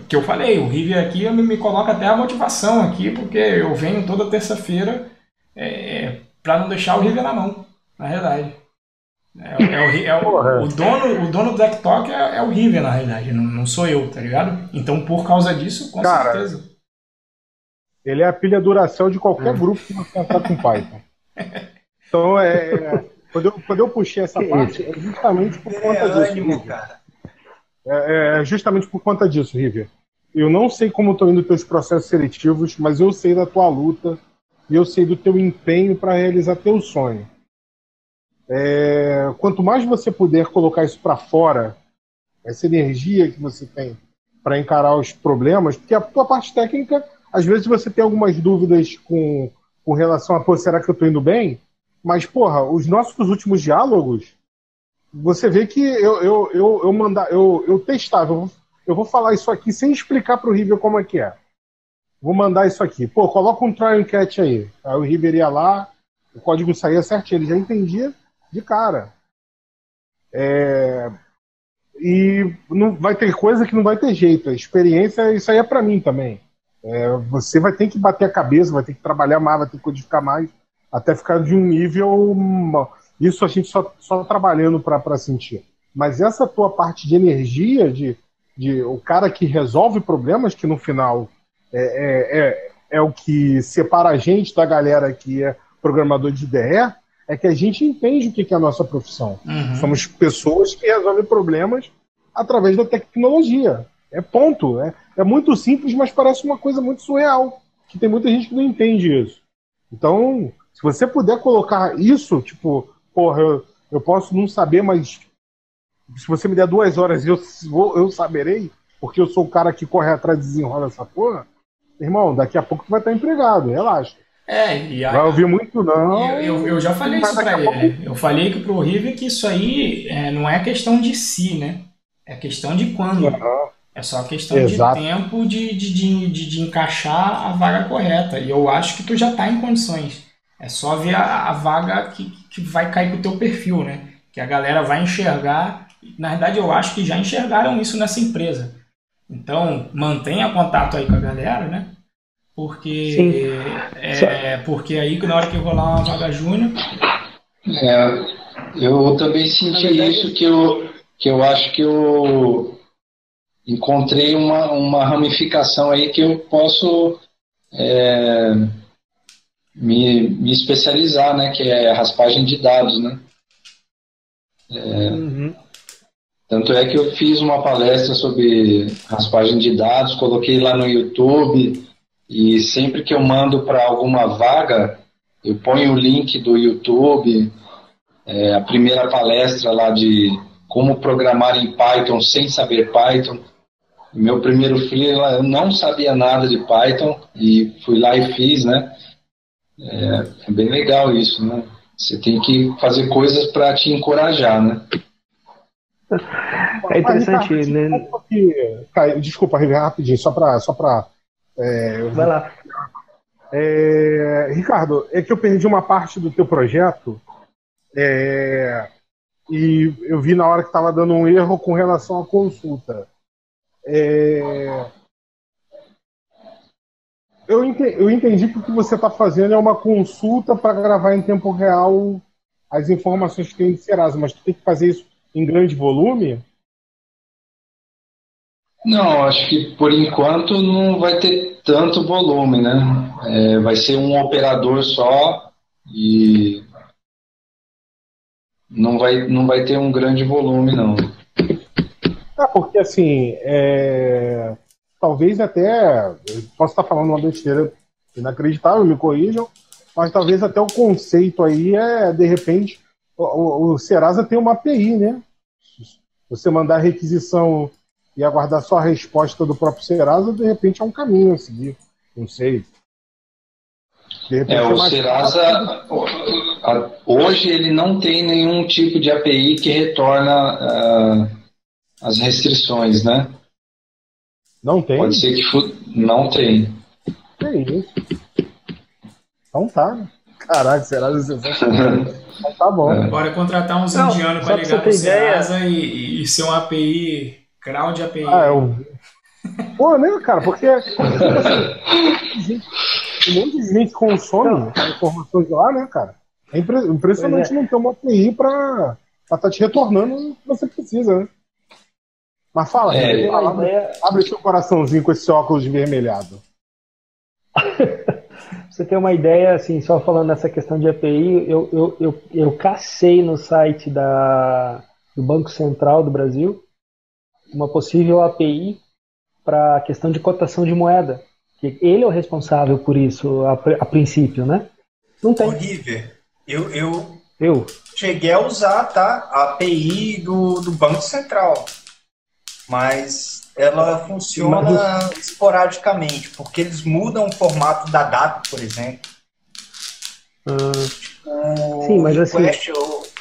Que eu falei, o River aqui me coloca até a motivação aqui, porque eu venho toda terça-feira pra não deixar o River na mão, na realidade. O dono do Deck é o River, na realidade, não sou eu, tá ligado? Então, por causa disso, com certeza. Ele é a pilha duração de qualquer grupo que você entrar com Python. Então, quando eu puxei essa parte, é justamente por conta disso. Cara. É justamente por conta disso, River. Eu não sei como estão indo teus processos seletivos, mas eu sei da tua luta e eu sei do teu empenho para realizar teu sonho. Quanto mais você puder colocar isso para fora, essa energia que você tem para encarar os problemas, porque a tua parte técnica, às vezes você tem algumas dúvidas com relação a, será que eu estou indo bem? Mas, porra, os nossos últimos diálogos, você vê que eu testava, eu vou falar isso aqui sem explicar para o River como é que é. Vou mandar isso aqui. Pô, coloca um try and catch aí. Aí o River ia lá, o código saía certinho, ele já entendia de cara. E não vai ter coisa que não vai ter jeito. A experiência, isso aí é para mim também. Você vai ter que bater a cabeça, vai ter que trabalhar mais, vai ter que codificar mais, até ficar de um nível. Isso a gente só trabalhando para sentir. Mas essa tua parte de energia, de o cara que resolve problemas, que no final é o que separa a gente da galera que é programador de IDE, é que a gente entende o que é a nossa profissão. Somos pessoas que resolvem problemas através da tecnologia. Ponto. É muito simples, mas parece uma coisa muito surreal, que tem muita gente que não entende isso. Então, se você puder colocar isso, tipo, porra, eu posso não saber, mas se você me der 2 horas eu saberei, porque eu sou o cara que corre atrás e desenrola essa porra, irmão, daqui a pouco tu vai estar empregado, relaxa. Vai ouvir muito, não. Eu já falei isso pra ele. Eu falei que pro River que isso aí não é questão de si, né? É questão de quando. É só questão de tempo de encaixar a vaga correta. E eu acho que tu já tá em condições. É só ver a vaga que vai cair com o teu perfil, né? Que a galera vai enxergar. Na verdade, eu acho que já enxergaram isso nessa empresa. Então, mantenha contato aí com a galera, né? Porque aí, na hora que rolar uma vaga júnior... eu também senti isso, que eu acho que eu encontrei uma ramificação aí que eu posso me especializar, né? Que é a raspagem de dados, né? Tanto é que eu fiz uma palestra sobre raspagem de dados, coloquei lá no YouTube, e sempre que eu mando para alguma vaga, eu ponho o link do YouTube, a primeira palestra lá de como programar em Python sem saber Python. Meu primeiro freela, eu não sabia nada de Python, e fui lá e fiz, né? É bem legal isso, né? Você tem que fazer coisas para te encorajar, né? É interessante, né? Desculpa, rapidinho, só para vai lá. Ricardo, é que eu perdi uma parte do teu projeto e eu vi na hora que estava dando um erro com relação à consulta. Eu entendi que o que você está fazendo é uma consulta para gravar em tempo real as informações que tem de Serasa, mas tu tem que fazer isso em grande volume? Não, acho que por enquanto não vai ter tanto volume, né? Vai ser um operador só e não vai ter um grande volume, não. Porque assim, talvez até, eu posso estar falando uma besteira inacreditável, me corrijam, mas talvez até o conceito aí de repente, o Serasa tem uma API, né? Você mandar a requisição e aguardar só a resposta do próprio Serasa, de repente é um caminho a seguir. Não sei. O Serasa, hoje ele não tem nenhum tipo de API que retorna as restrições, né? Não tem? Pode ser que não tem. Que isso? Então tá, né? Caralho, será que você então tá bom. Bora contratar uns Não, indianos só para pra ligar você pro ter ideia- Serasa e ser um API, crowd API. Pô, né, cara? Porque um monte de gente consome informações de lá, né, cara? É impressionante não ter uma API pra estar te retornando o que você precisa, né? Mas fala, abre seu coraçãozinho com esse óculos vermelhado. Você tem uma ideia, assim, só falando nessa questão de API, eu cacei no site do Banco Central do Brasil uma possível API para a questão de cotação de moeda. Que ele é o responsável por isso, a princípio, né? Não tem. River, eu cheguei a usar, tá? A API do Banco Central, mas ela funciona esporadicamente, porque eles mudam o formato da data, por exemplo. Sim, mas assim,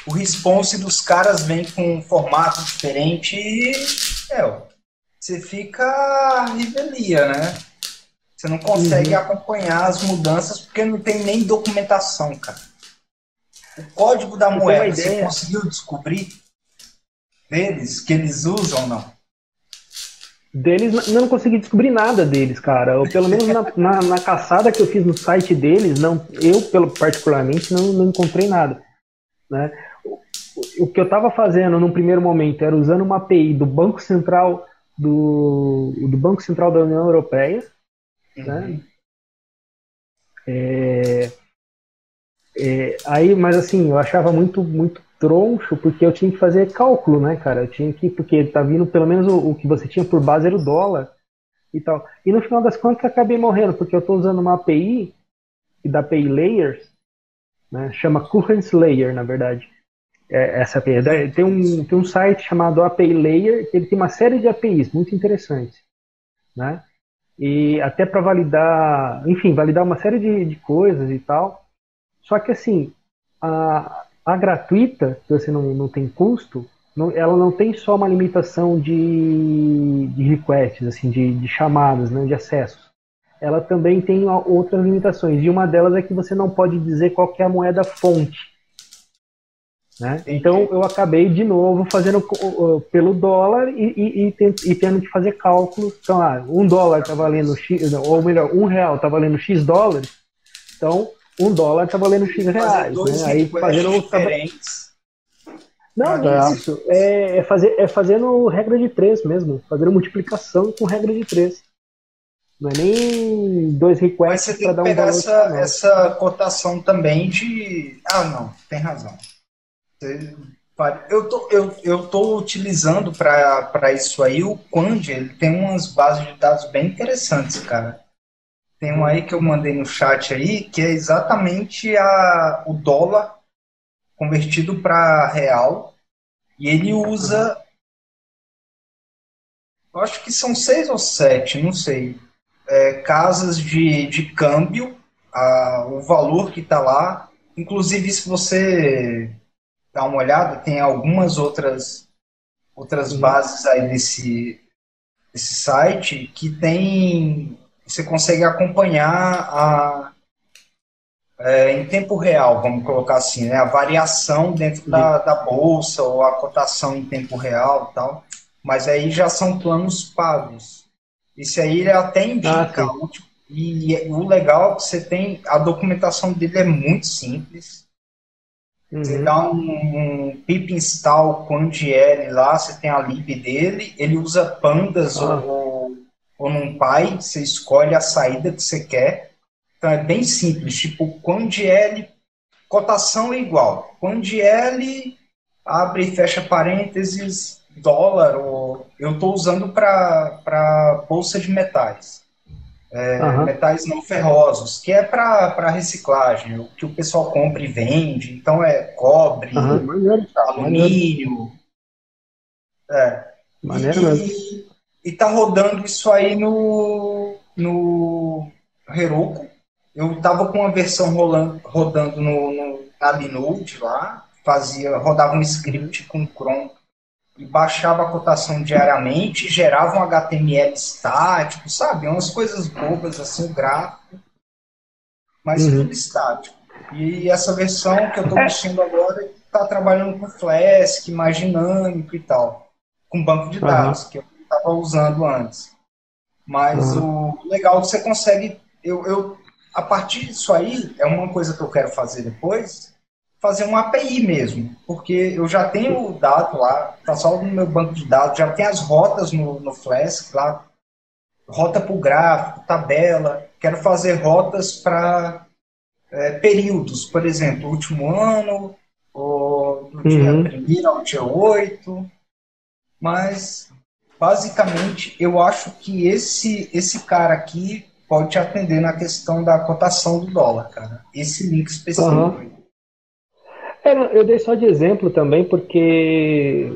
o response dos caras vem com um formato diferente e você fica à revelia, né? Você não consegue acompanhar as mudanças porque não tem nem documentação, cara. O código da moeda, você conseguiu descobrir deles, que eles usam ou não? Deles, eu não consegui descobrir nada deles, cara. Ou pelo menos na caçada que eu fiz no site deles, particularmente, não encontrei nada. Né? O que eu estava fazendo num primeiro momento era usando uma API do Banco Central do Banco Central da União Europeia. Né? Aí, mas assim, eu achava muito troncho, porque eu tinha que fazer cálculo, né, cara? Porque tá vindo, pelo menos o que você tinha por base era o dólar e tal. E no final das contas eu acabei morrendo, porque eu tô usando uma API, da API Layers, né? Chama Currency Layer, na verdade. Essa API. Tem um site chamado API Layer, que ele tem uma série de APIs muito interessantes, né? E até para validar uma série de coisas e tal. Só que assim, a gratuita, que você não tem custo, ela não tem só uma limitação de requests, assim, de chamadas, né, de acessos. Ela também tem outras limitações, e uma delas é que você não pode dizer qual que é a moeda fonte. Né? Então eu acabei de novo fazendo pelo dólar e tendo que fazer cálculos. Então, $1 está valendo X, ou melhor, R$1 está valendo X dólares, então $1 está valendo X reais. Né? Aí fazendo diferentes. Não é isso. É fazendo regra de 3 mesmo, fazendo multiplicação com regra de 3. Não é nem 2 requests para dar um valor. Mas você tem que pegar essa cotação também de... não, tem razão. Eu tô utilizando para isso aí o Quand, ele tem umas bases de dados bem interessantes, cara. Tem um aí que eu mandei no chat aí, que é exatamente o dólar convertido para real, e ele usa, eu acho que são 6 ou 7, não sei, casas de câmbio, o valor que está lá. Inclusive, se você dá uma olhada, tem algumas outras bases aí desse site que você consegue acompanhar em tempo real, vamos colocar assim, né, a variação dentro da bolsa ou a cotação em tempo real e tal, mas aí já são planos pagos. Esse aí ele até indica, e o legal é que você tem, a documentação dele é muito simples. Você dá um pip install QuandL lá, você tem a lib dele, ele usa pandas ou NumPy, você escolhe a saída que você quer. Então é bem simples, tipo QuandL, cotação é igual. QuandL, abre e fecha parênteses, dólar, eu estou usando para bolsa de metais. Metais não ferrosos, que é para reciclagem, o que o pessoal compra e vende, então é cobre, alumínio. E tá rodando isso aí no Heroku. Eu tava com uma versão rodando na Linode lá, rodava um script com Chrome e baixava a cotação diariamente, gerava um HTML estático, sabe? Umas coisas bobas, assim, o gráfico, mas tudo estático. E essa versão que eu estou mexendo agora está trabalhando com Flask, mais dinâmico e tal, com banco de dados, que eu estava usando antes. Mas o legal é que você consegue... a partir disso aí, é uma coisa que eu quero fazer depois, fazer uma API mesmo, porque eu já tenho o dado lá, está só no meu banco de dados, já tem as rotas no Flask lá, rota para o gráfico, tabela, quero fazer rotas para períodos, por exemplo, último ano, ou do dia 1º ao dia 8, mas basicamente eu acho que esse cara aqui pode te atender na questão da cotação do dólar, cara, esse link específico aí. Eu dei só de exemplo também porque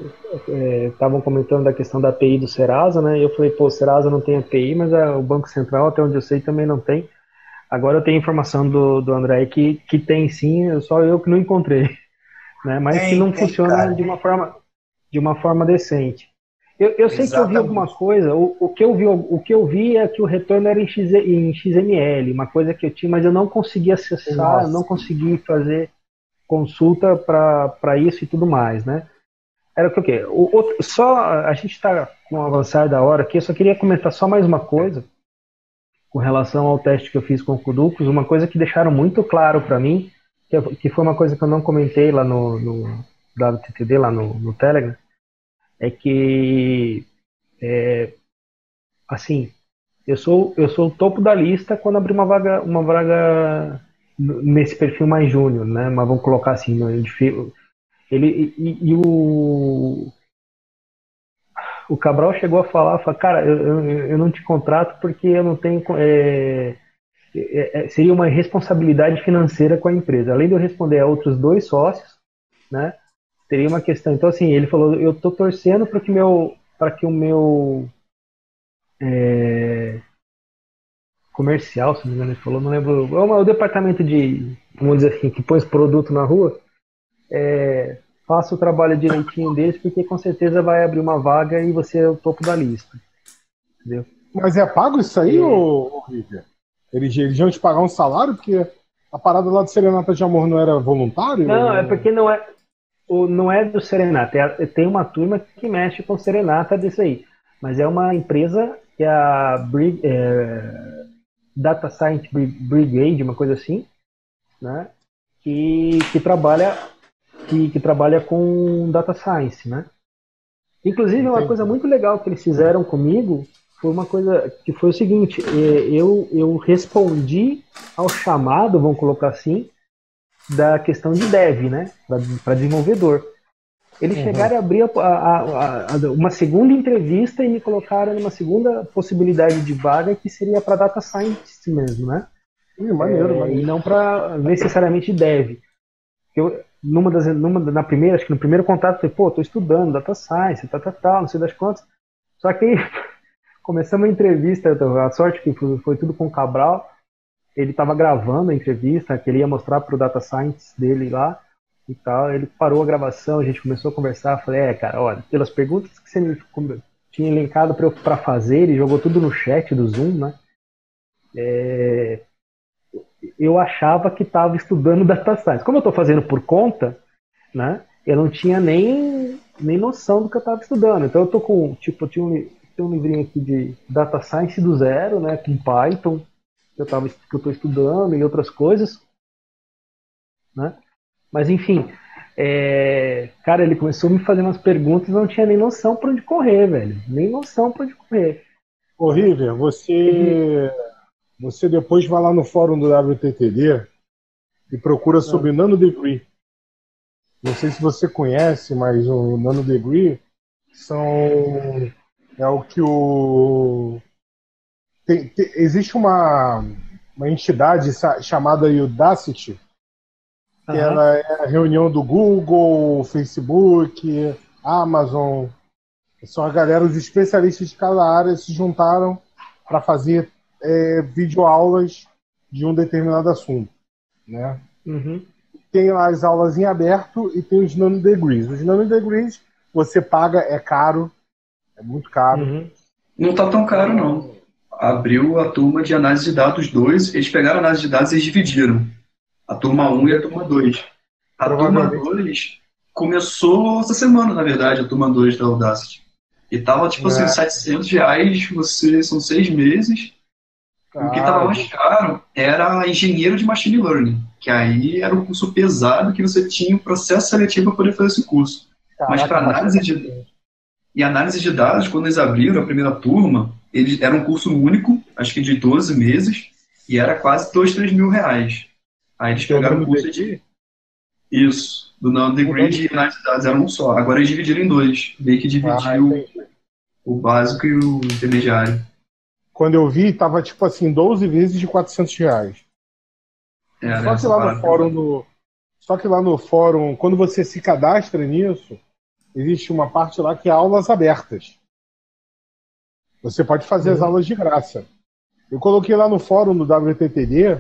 estavam comentando da questão da API do Serasa, né? E eu falei, pô, o Serasa não tem API, mas o Banco Central, até onde eu sei, também não tem. Agora eu tenho informação do André que tem sim, só eu que não encontrei, né? Mas que não funciona cara, de uma forma decente. Eu sei que eu vi alguma coisa, o que eu vi é que o retorno era em XML, uma coisa que eu tinha, mas eu não consegui acessar, não consegui fazer consulta para isso e tudo mais, né? Era o quê? Só a gente está com o avançar da hora aqui, eu só queria comentar só mais uma coisa com relação ao teste que eu fiz com o Kuducos, uma coisa que deixaram muito claro para mim, que foi uma coisa que eu não comentei lá no WTTD, lá no Telegram, é que assim, eu sou o topo da lista quando abrir uma vaga nesse perfil mais júnior, né? Mas vamos colocar assim, o Cabral chegou a falar, cara, eu não te contrato porque eu não tenho seria uma responsabilidade financeira com a empresa. Além de eu responder a outros 2 sócios, né? Teria uma questão. Então assim, ele falou, eu tô torcendo para que o meu comercial, se não me engano, ele falou, não lembro, o departamento de, vamos dizer assim, que põe esse produto na rua, faça o trabalho direitinho deles, porque com certeza vai abrir uma vaga e você é o topo da lista. Entendeu? Mas é pago isso aí, ô River? Eles iam te pagar um salário? Porque a parada lá do Serenata de Amor não era voluntário? Não, é porque não é do Serenata. Tem uma turma que mexe com Serenata disso aí. Mas é uma empresa que é a Data Science Brigade, uma coisa assim, né? Que trabalha com Data Science, né? Inclusive, uma coisa muito legal que eles fizeram comigo foi uma coisa que foi o seguinte, eu respondi ao chamado, vamos colocar assim, da questão de dev, né? Para desenvolvedor. Eles chegaram a abrir uma segunda entrevista e me colocaram numa segunda possibilidade de vaga que seria para Data Science mesmo, né? Maneiro. E não para necessariamente dev. Na primeira, acho que no primeiro contato, eu falei, pô, tô estudando Data Science, não sei das quantas. Só que aí, começamos a entrevista, a sorte que foi tudo com o Cabral, ele estava gravando a entrevista, que ele ia mostrar pro Data Science dele lá, e tal, ele parou a gravação, a gente começou a conversar, falei, cara, olha, pelas perguntas que você me tinha elencado para fazer, ele jogou tudo no chat do Zoom, né? Eu achava que estava estudando Data Science. Como eu estou fazendo por conta, né, eu não tinha nem noção do que eu estava estudando. Então eu tô com, tinha um livrinho aqui de Data Science do zero, né, com Python, que eu estou estudando e outras coisas, né? Mas enfim, cara, ele começou a me fazer umas perguntas e não tinha nem noção para onde correr, velho. Nem noção para onde correr. Ô, River, você depois vai lá no fórum do WTTD e procura sobre Nano Degree. Não sei se você conhece, mas o Nano Degree é o que existe uma entidade chamada Udacity, que ela é a reunião do Google, Facebook, Amazon. São a galera, os especialistas de cada área se juntaram para fazer videoaulas de um determinado assunto, né? Tem lá as aulas em aberto e tem os Nano Degrees. Os Nano Degrees você paga, é caro, é muito caro. Uhum. Não tá tão caro, não. Abriu a turma de análise de dados 2, eles pegaram a análise de dados e eles dividiram. A turma 1 e a turma 2. A turma 2 começou essa semana, na verdade, a turma 2 da Audacity. E tava, tipo assim, R$700, são 6 meses. O que tava mais caro era engenheiro de machine learning, que aí era um curso pesado que você tinha um processo seletivo para poder fazer esse curso. Mas para análise de dados, quando eles abriram a primeira turma, era um curso único, acho que de 12 meses, e era quase R$2, R$3 mil. Aí eles pegaram o curso de... Isso, do Nano-Degree e análise de dados era um só. Agora eles dividiram em 2, meio que dividiu o básico e o intermediário. Quando eu vi, tava tipo assim, 12 vezes de R$400. Só que lá no fórum, quando você se cadastra nisso, existe uma parte lá que é aulas abertas. Você pode fazer as aulas de graça. Eu coloquei lá no fórum do WTTD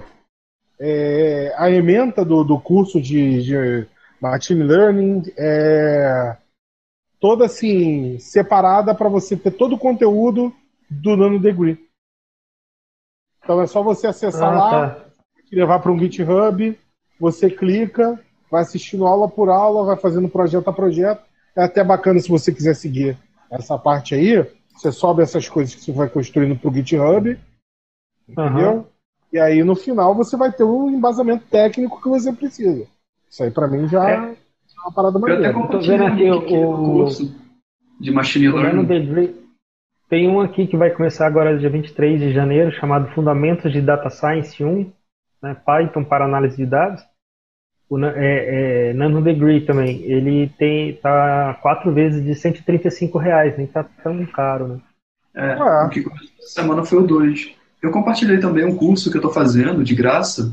a ementa do curso de Machine Learning toda assim, separada para você ter todo o conteúdo do Nano-Degree. Então é só você acessar lá, levar para um GitHub, você clica, vai assistindo aula por aula, vai fazendo projeto a projeto. É até bacana se você quiser seguir essa parte aí, você sobe essas coisas que você vai construindo para o GitHub, entendeu? E aí no final você vai ter um embasamento técnico que você precisa. Isso aí para mim já é uma parada maneira. Eu tô vendo aqui o curso de Machine Learning. Tem um aqui que vai começar agora dia 23 de janeiro, chamado Fundamentos de Data Science 1, né, Python para análise de dados. O Nano-Degree também, ele tá 4 vezes de R$135, nem tá tão caro, né? O que começou essa semana foi o 2. Eu compartilhei também um curso que eu estou fazendo, de graça,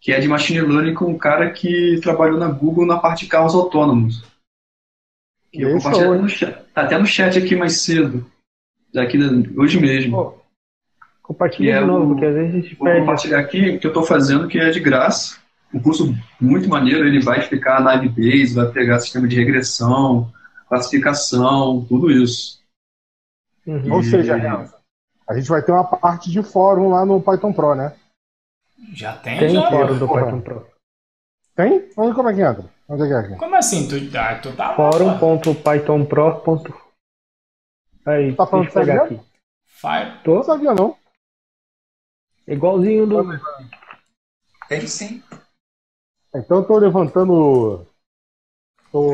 que é de Machine Learning com um cara que trabalhou na Google na parte de carros autônomos. Que eu compartilhei até no chat aqui mais cedo. Hoje mesmo. Compartilha de novo, porque às vezes a gente perde. Vou compartilhar aqui o que eu estou fazendo, que é de graça. Um curso muito maneiro, ele vai explicar Naive Bayes, vai pegar sistema de regressão, classificação, tudo isso. Ou seja, a gente vai ter uma parte de fórum lá no Python Pro, né? Já tem fórum do Python Pro. Tem? Como é que entra? Onde é que é? Como assim? Tu tá Fórum.pythonpro. Aí, tá falando deixa eu pegar aqui. Tô, não sabia não. Igualzinho do... Tem sim. Então eu tô levantando... Tô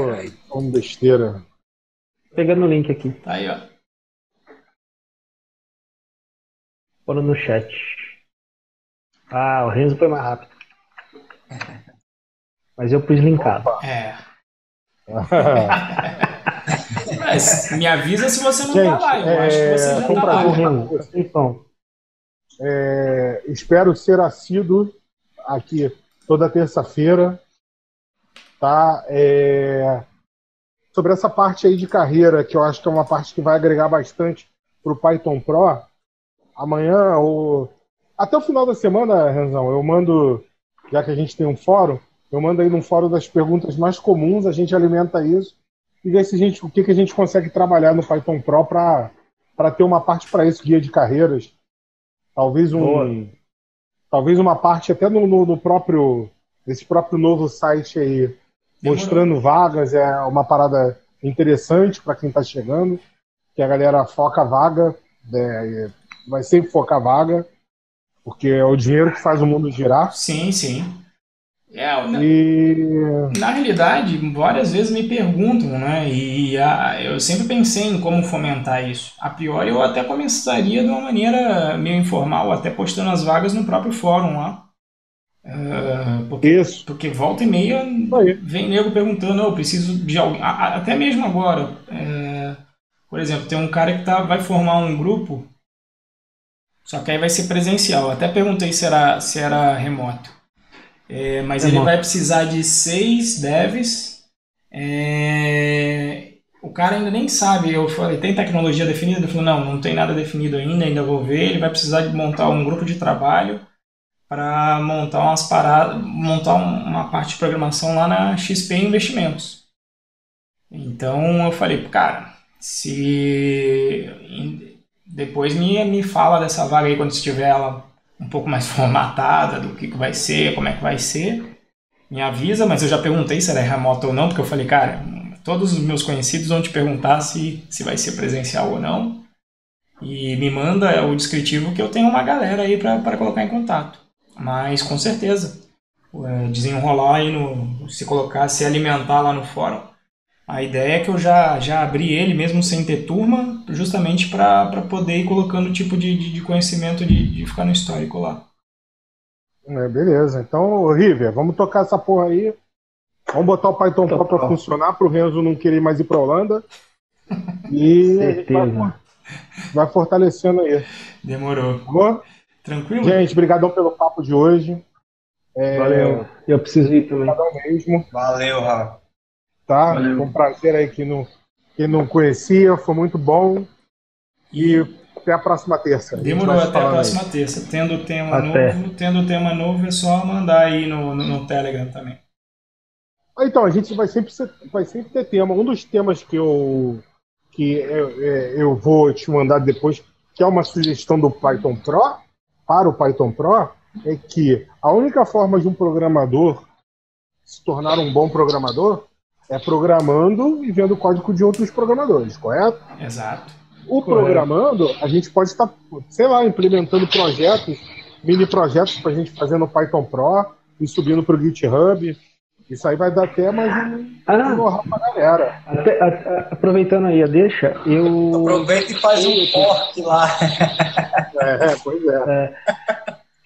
falando besteira. Pegando o link aqui. Tá aí, ó. Bora no chat. O Renzo foi mais rápido. Mas eu pus linkado. Mas me avisa se você não tá lá. Eu acho que você já tá lá. Espero ser assíduo aqui toda terça-feira. Tá? Sobre essa parte aí de carreira, que eu acho que é uma parte que vai agregar bastante para o Python Pro, amanhã, até o final da semana, Renzão, eu mando, já que a gente tem um fórum, eu mando aí num fórum das perguntas mais comuns, a gente alimenta isso e vê o que a gente consegue trabalhar no Python Pro para ter uma parte para isso, guia de carreiras. Talvez uma parte até nesse próprio novo site aí, mostrando vagas, é uma parada interessante para quem está chegando, que a galera foca a vaga, vai sempre focar a vaga, porque é o dinheiro que faz o mundo girar. Sim, sim. Na realidade, várias vezes me perguntam, né? Eu sempre pensei em como fomentar isso. A priori, eu até começaria de uma maneira meio informal, até postando as vagas no próprio fórum lá. Porque volta e meia vem nego perguntando, eu preciso de alguém. Até mesmo agora, por exemplo, tem um cara que vai formar um grupo, só que aí vai ser presencial. Até perguntei se era remoto. Mas ele vai precisar de 6 devs. O cara ainda nem sabe. Eu falei, tem tecnologia definida? Ele falou, não tem nada definido ainda vou ver. Ele vai precisar de montar um grupo de trabalho para montar montar uma parte de programação lá na XP Investimentos. Então eu falei, cara, se depois me fala dessa vaga aí quando estiver ela um pouco mais formatada, do que vai ser, como é que vai ser, me avisa, mas eu já perguntei se era remoto ou não, porque eu falei, cara, todos os meus conhecidos vão te perguntar se vai ser presencial ou não, e me manda o descritivo que eu tenho uma galera aí para colocar em contato. Mas com certeza, desenrolar aí, se alimentar lá no fórum. A ideia é que eu já abri ele mesmo sem ter turma, justamente para poder ir colocando o tipo de conhecimento de ficar no histórico lá. Beleza, então, River, vamos tocar essa porra aí. Vamos botar o Python Pro para funcionar, para o Renzo não querer mais ir para Holanda. E vai fortalecendo aí. Demorou. Boa? Tranquilo? Gente, brigadão pelo papo de hoje. Valeu. Eu preciso ir também. Brigadão mesmo. Valeu, Rafa. Tá? Valeu. Foi um prazer aí quem não conhecia, foi muito bom. E até a próxima terça. Demorou, até a próxima terça. Tendo tema novo, é só mandar aí no Telegram também. Então, a gente vai sempre ter tema. Um dos temas que eu vou te mandar depois, que é uma sugestão do Python Pro, para o Python Pro, é que a única forma de um programador se tornar um bom programador é programando e vendo o código de outros programadores, correto? Exato. Programando, a gente pode estar, sei lá, implementando projetos, mini projetos para a gente fazer no Python Pro e subindo para o GitHub. Isso aí vai dar até mais um know-how para a galera. Aproveitando aí a deixa, Aproveita e faz um fork lá. Pois é.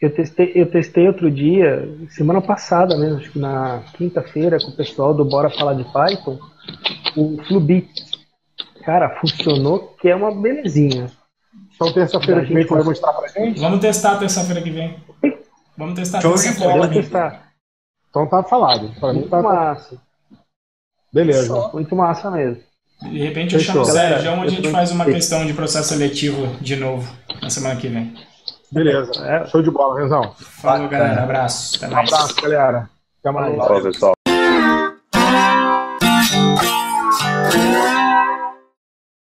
Eu testei outro dia, semana passada mesmo, acho que na quinta-feira, com o pessoal do Bora Falar de Python, o Flubit. Cara, funcionou, que é uma belezinha. Então terça-feira que vem vai mostrar pra gente? Vamos testar terça-feira que vem. Vamos testar terça-feira. Vamos testar. Então tá falado. Pra mim tá massa. Beleza. Muito massa mesmo. De repente eu chamo o Sérgio, onde a gente faz uma questão de processo seletivo de novo na semana que vem. Beleza. Show de bola, Renzão. Falou, galera. Abraço. Até mais. Abraço, galera. Até mais. Falou, pessoal.